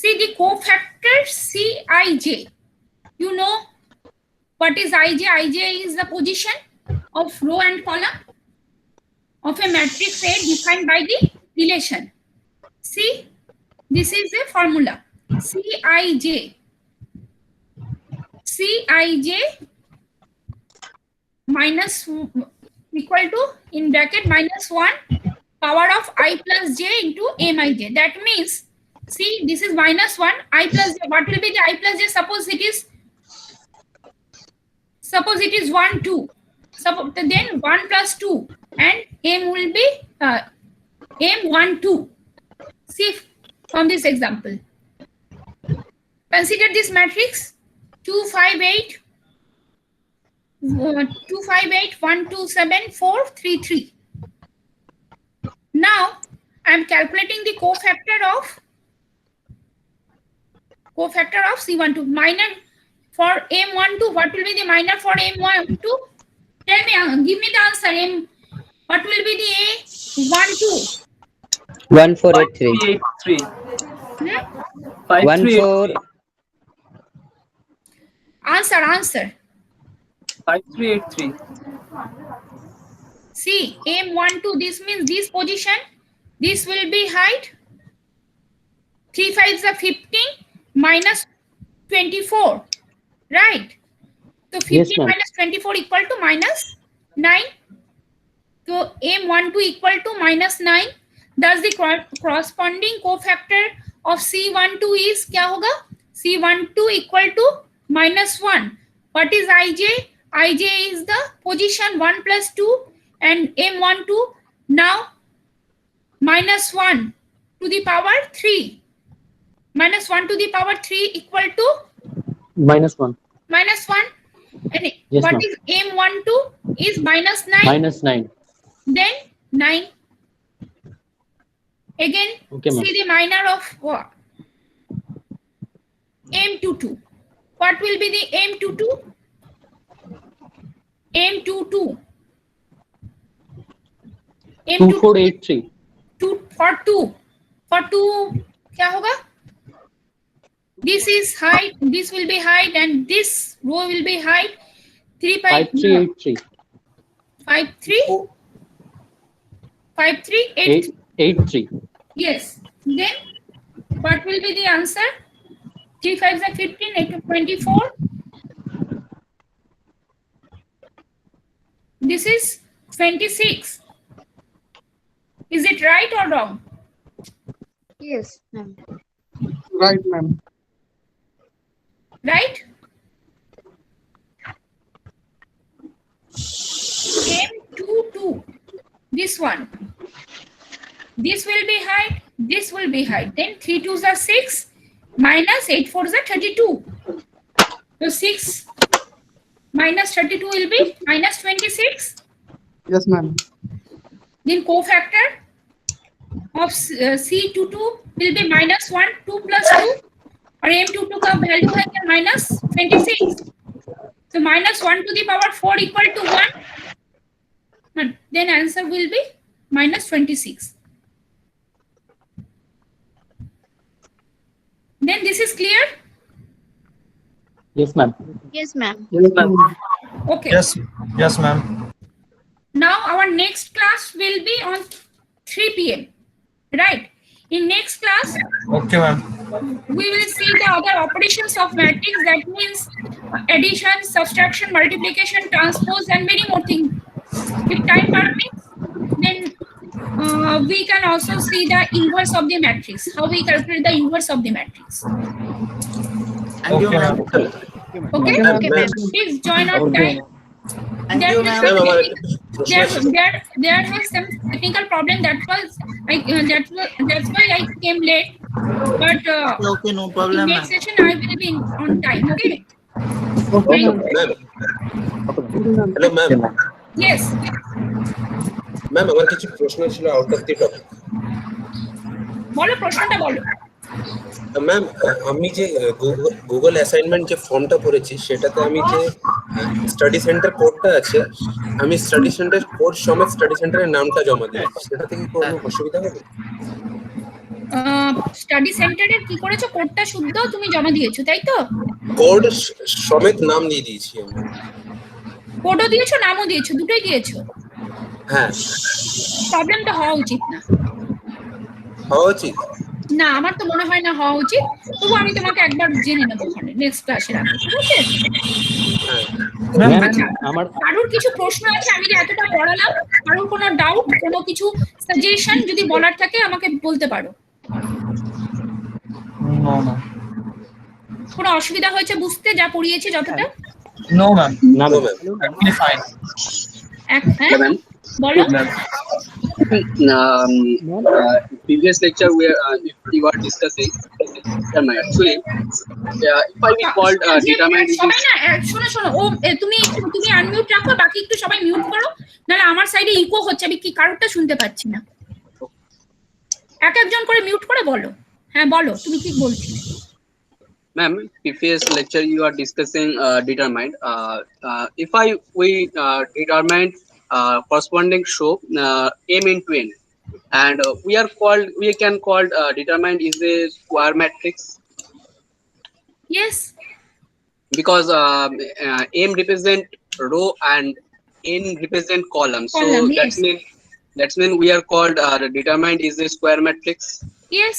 See the cofactor Cij. You know what is Ij? Ij is the position of row and column of a matrix A defined by the relation. See, this is a formula. Cij. Cij minus equal to in bracket minus 1 power of I plus j into mij. That means, see, this is minus 1 I plus j. What will be the I plus j? Suppose it is 1 2. Suppose then 1 plus 2 and m will be m1 2. See from this example. Consider this matrix 2 5 8 2 5 8 1 2 7 4 3 3. Now I am calculating the cofactor of C12 minor for M12. What will be the minor for M12? Tell me, give me the answer. What will be the A12? 1483. 5 3 Answer. 5383. See, M12, this means this position, this will be height. 3 5s are 15 minus 24, right? So 15 Yes, ma'am. minus 24 equal to minus 9. So M12 equal to minus 9. Thus the corresponding cofactor of C12 is क्या होगा? C12 equal to minus 1. What is IJ? IJ is the position 1 plus 2 and M12 now minus 1 to the power 3. Minus 1 to the power 3 equal to Minus 1. minus 1. And Yes, what ma'am. is M12 is minus 9. Minus 9. Then 9. Again, Okay, ma'am. see the minor of what? M22. What will be the M22? M22. M22 2483. for 2. For 2, क्या होगा? This is height, this will be height, and this row will be height. 3 by 5383. 53 5383. 83. Yes. Then what will be the answer? 3 5s are 15, 8 to 24. This is 26. Is it right or wrong? Yes, ma'am. Right, ma'am. Right? M22. This one. This will be height. This will be height. Then 3 2s are 6. Minus 8 4s are 32. So 6 minus 32 will be minus 26. Yes, ma'am. Then cofactor of C22 will be minus 1, 2 plus 2. और M22 का value है क्या? Minus 26. So minus 1 to the power 4 equal to 1. And then answer will be minus 26. Then this is clear? Yes, ma'am. Yes, ma'am. Yes, ma'am. Okay. Yes, yes, ma'am. Now our next class will be on 3 p.m. Right? In next class, Okay, ma'am. we will see the other operations of matrix. That means addition, subtraction, multiplication, transpose, and many more things. If time permits, then we can also see the inverse of the matrix. How we calculate the inverse of the matrix. Okay, ma'am. Okay? Okay, ma'am. Please join on time. There has some technical problem. That's why I came late. But Okay, no problem, in ma'am. next session I will be on time. Okay? Okay, Thank ma'am. you. Hello ma'am Yes. Ma'am আমার কিছু প্রশ্ন ছিল out of the topic বলো প্রশ্নটা বলো। Ma'am আমি যে Google assignment যে ফর্মটা ভরেছি সেটাতে আমি যে স্টাডি সেন্টার কোডটা আছে আমি স্টাডি সেন্টার কোড সমেত স্টাডি সেন্টারের নামটা জমা দিয়েছি সেটা থেকে কোনো অসুবিধা হবে? স্টাডি সেন্টারের কি করেছো? কোডটা শুদ্ধ তুমি জমা দিয়েছো, তাই তো? কোড সমেত নাম দিয়ে দিয়েছি আমি। কোডও দিয়েছো, নামও দিয়েছো, দুটোই দিয়েছো? হ্যাঁ। প্রবলেমটা হওয়া উচিত না। হওয়া উচিত না, আমার তো মনে হয় না হওয়া উচিত। তবু আমি তোমাকে একবার জেনে নেবো ওখানে নেক্সট ক্লাসের আগে, ঠিক আছে? আচ্ছা, কারোর কিছু প্রশ্ন আছে? আমি যে এতটা পড়ালাম, কারোর কোনো ডাউট, কোনো কিছু সাজেশন যদি বলার থাকে আমাকে বলতে পারো। No, ma'am. কোনো অসুবিধা হয়েছে বুঝতে যা পড়িয়েছি যতটা? No, ma'am. No, ma'am. Totally fine. Yeah, ma'am. বলো। Previous lecture where we were discussing actually if I be called determined সবাই না শোনো শোনো, ও তুমি আনমিউট রাখো, বাকি একটু সবাই মিউট করো, নাহলে আমার সাইডে ইকো হচ্ছে, আমি কি কারোরটা শুনতে পাচ্ছি না। এক একজন করে মিউট করে বলো। হ্যাঁ বলো, তুমি ঠিক বলছিলে। Ma'am, previous lecture you are discussing determined. If we determined corresponding show m into n, and we can call determined is a square matrix. Yes. Because m represent row and n represent column. So Column, that's mean we are called determinant is a square matrix. Yes,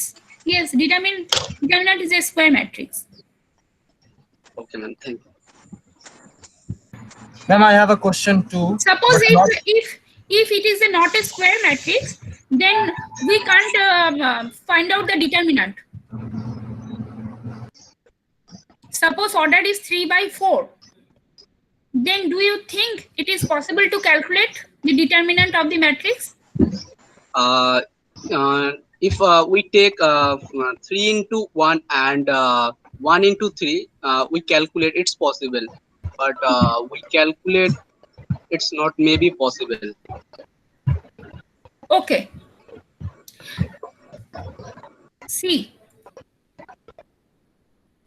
determinant is a square matrix. Okay, man. Thank you. Ma'am, I have a question too. Suppose but not- if it is not a square matrix, then we can't find out the determinant. Suppose order is 3 by 4. Then do you think it is possible to calculate the determinant of the matrix? If we take 3 into 1 and 1 into 3, we calculate it's possible, but we calculate it's not maybe possible. Okay. See.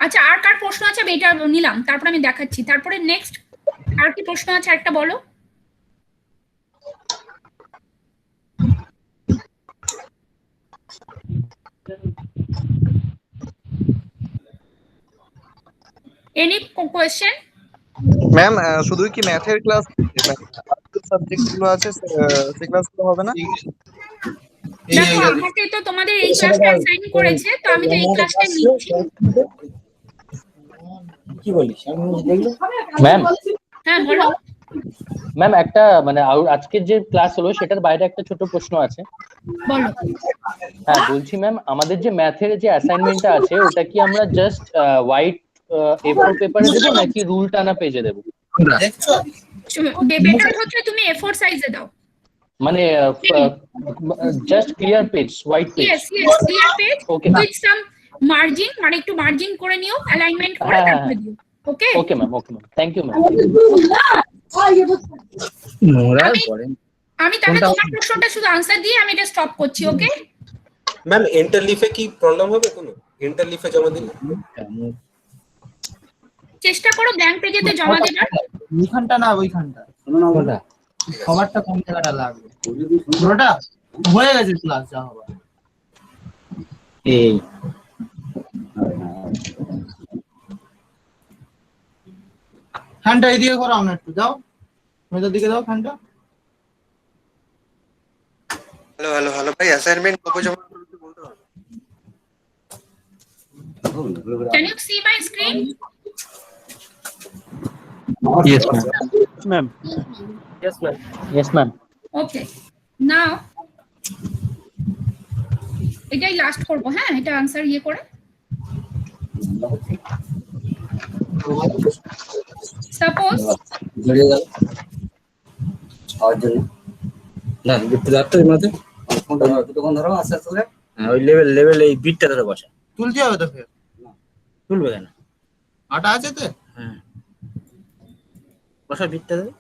আচ্ছা আর কার প্রশ্ন আছে আমি এটা নিলাম, তারপর আমি দেখাচ্ছি। তারপরে নেক্সট আর কি প্রশ্ন আছে একটা বলো। Any question? ম্যাম শুধু কি ম্যাথের ক্লাস সাবজেক্ট গুলো আছে সেই ক্লাসগুলো হবে না? দেখো আমাকে তো তোমাদের এই ক্লাসটা অ্যাসাইন করেছে, তো আমি তো এই ক্লাসটা নিচ্ছি। কি বলিস ম্যাম? হ্যাঁ বলো। ম্যাম একটা মানে আজকের যে ক্লাস হলো সেটার বাইরে একটা ছোট প্রশ্ন আছে। বলো। হ্যাঁ বলছি ম্যাম, আমাদের যে ম্যাথের যে অ্যাসাইনমেন্টটা আছে ওটা কি আমরা জাস্ট হোয়াইট A4 পেপারে দেব নাকি রুল টানা পেজে দেব? বেটার হচ্ছে তুমি A4 সাইজে দাও। মানে just clear page, white page. Yes, clear page with some margin, মানে একটু মার্জিন করে নিও, অ্যালাইনমেন্ট করে তারপরে দিও। Okay? Okay ma'am, thank you ma'am. আমি তাহলে তোমার প্রশ্নটা শুধু আনসার দিয়ে আমি এটা স্টপ করছি। ওকে ম্যাম, ইন্টারলিফে কি প্রবলেম হবে কোনো? ইন্টারলিফে জমা দিলে চেষ্টা করো ব্ল্যাঙ্ক পেজেতে জমা দেবার। ওইখানটা না, ওইখানটা সবারটা কোন জায়গাটা লাগবে? পুরোটা হয়ে গেছে ক্লাস যা হবে। এই ফ্যানটা এদিকে করো, আমরা একটু যাও মেয়েদের দিকে দাও ফ্যানটা। হ্যালো ভাই, অ্যাসাইনমেন্ট কবে জমা করতে বলতে হবে? Can you see my screen? Yes ma'am. Yes ma'am. Okay. Now এটাই লাস্ট করব। হ্যাঁ এটা আনসার ইয়ে করে। সাপোজ না বিটটা ধরতে মধ্যে কোনটা তখন ধরো আস্তে আস্তে করে ওই লেভেল এই বিটটা ধরে বসা তুলতে হবে তো ফের তুলবে কেন? আটা আছে তো? হ্যাঁ বসা বিটটা ধরে।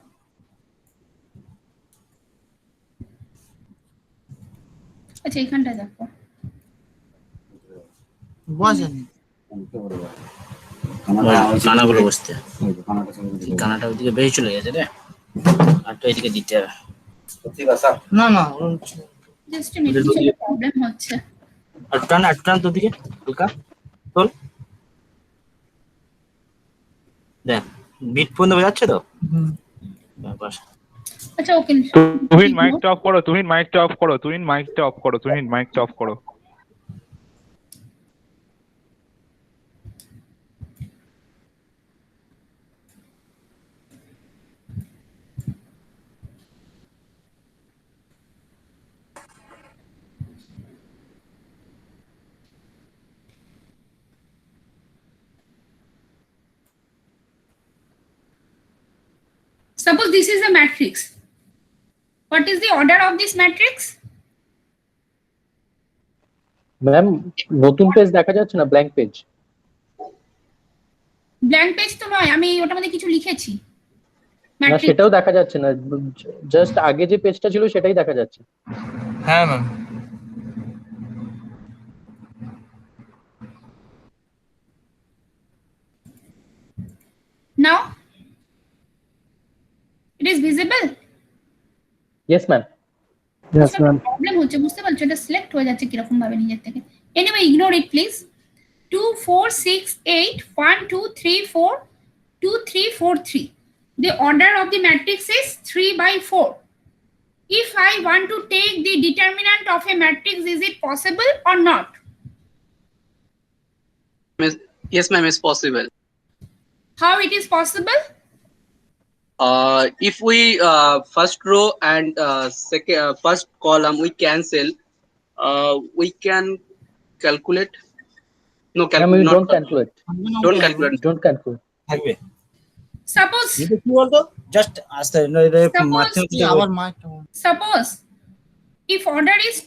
আচ্ছা এখানটা দেখো বসেন কানাগুলো বসতে, কানাটা ওইদিকে বেশি চলে গেছে রে, আর তো এদিকে দিতে হবে। না না জাস্ট মিনিট প্রবলেম হচ্ছে। আটটান তো দিকে হালকা তোল, দেখ বিট পর্যন্ত যাচ্ছে তো। আচ্ছা ওকে তুহিন মাইকটা অফ করো, তুহিন মাইকটা অফ করো, তুহিন মাইকটা অফ করো, তুহিন মাইকটা অফ করো। Suppose this is a matrix. What is the order of this matrix? Ma'am নতুন পেজ দেখা যাচ্ছে না, ব্ল্যাঙ্ক পেজ। ব্ল্যাঙ্ক পেজ তো নয়, আমি ওটার মধ্যে কিছু লিখেছি। না সেটাও দেখা যাচ্ছে না, জাস্ট আগে যে পেজটা ছিল সেটাই দেখা যাচ্ছে। হ্যাঁ ma'am. Now it is visible? Yes ma'am. Yes ma'am. Problem হচ্ছে বুঝতে পারছো, এটা সিলেক্ট হয়ে যাচ্ছে কিরকম ভাবে নিজের থেকে। Anyway ignore it please. 2 4 6 8 1 2 3 4 2 3 4 3 the order of the matrix is 3 by 4. If I want to take the determinant of a matrix, is it possible or not? Yes, ma'am, it's possible. How it is possible? If we first row and second first column we cancel, we can calculate. No, Ma'am, we not don't calculate. don't calculate. Don't calculate. থাকবে Suppose এটা কি বলতো just আস্তে মারতে হচ্ছে আবার মার suppose if order is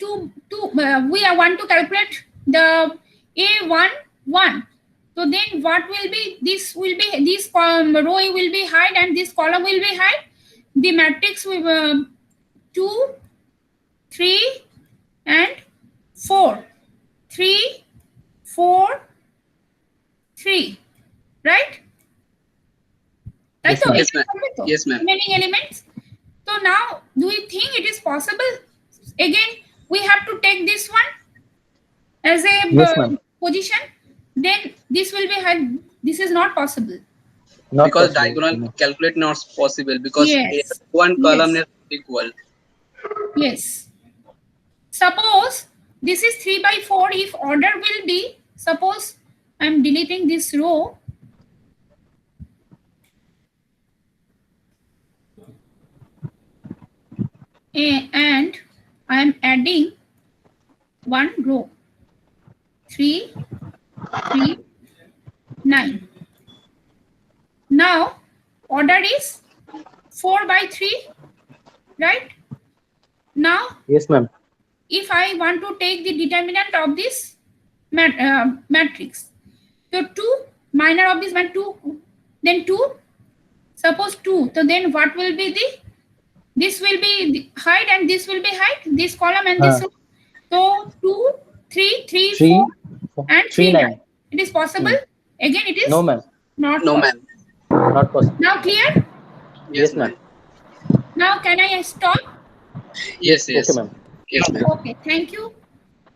we want to calculate the A11. So then what will be, this row will be hide and this column will be hide. The matrix will 2, 3 and 4. 3, 4, 3. Right? Yes, ma'am. Yes, ma'am. Yes, ma'am. Remaining elements. So now, do you think it is possible? Again, we have to take this one as a Yes, ma'am. position. Then this will be hide. This is not possible. Not Because possible. diagonal calculate not possible because Yes. one column Yes. is equal. Yes. Suppose this is 3 by 4. If order will be, suppose I am deleting this row. And I am adding one row. 3, 3, 9. Now order is 4 by 3, right? Now Yes, ma'am. if I want to take the determinant of this matrix, so 2 minor of this 2, then 2, suppose 2, so then what will be the, this will be height and this will be height, this column and this, so 2, 3, 3, 3, 4 and 3, 3, 9. 9. It is possible? Again it is No, ma'am. not No, possible. ma'am. Not possible. Now clear? Yes, ma'am. Now can I stop? Yes, yes. Okay, ma'am. Yes, ma'am. Okay, thank you.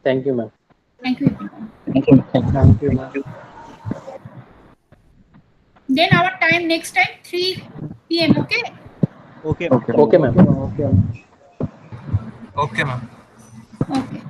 Thank you, ma'am. Thank you everyone. Thank you. Thank you, ma'am. Then our time next time 3 p.m. Okay? Okay. Okay, ma'am. Okay, ma'am. Okay.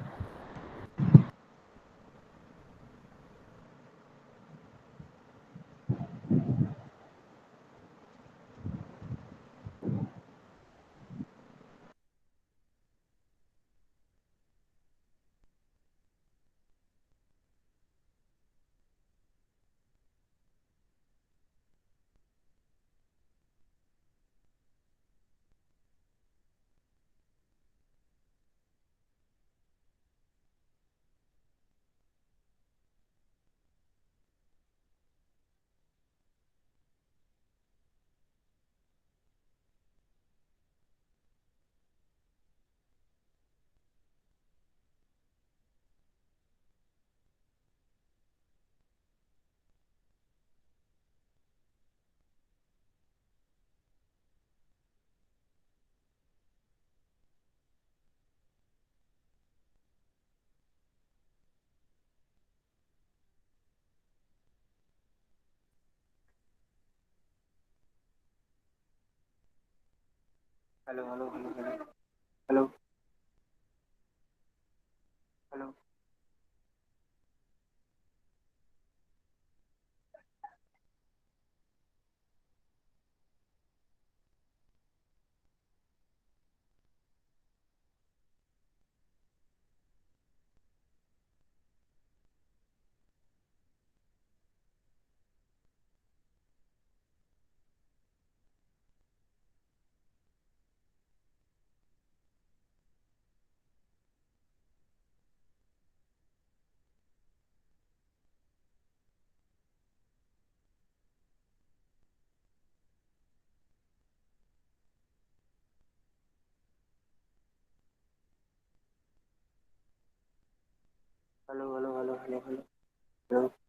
Hello, hello, hello, hello. Hello. Hello. Hello, hello, hello, hello, hello. Hello.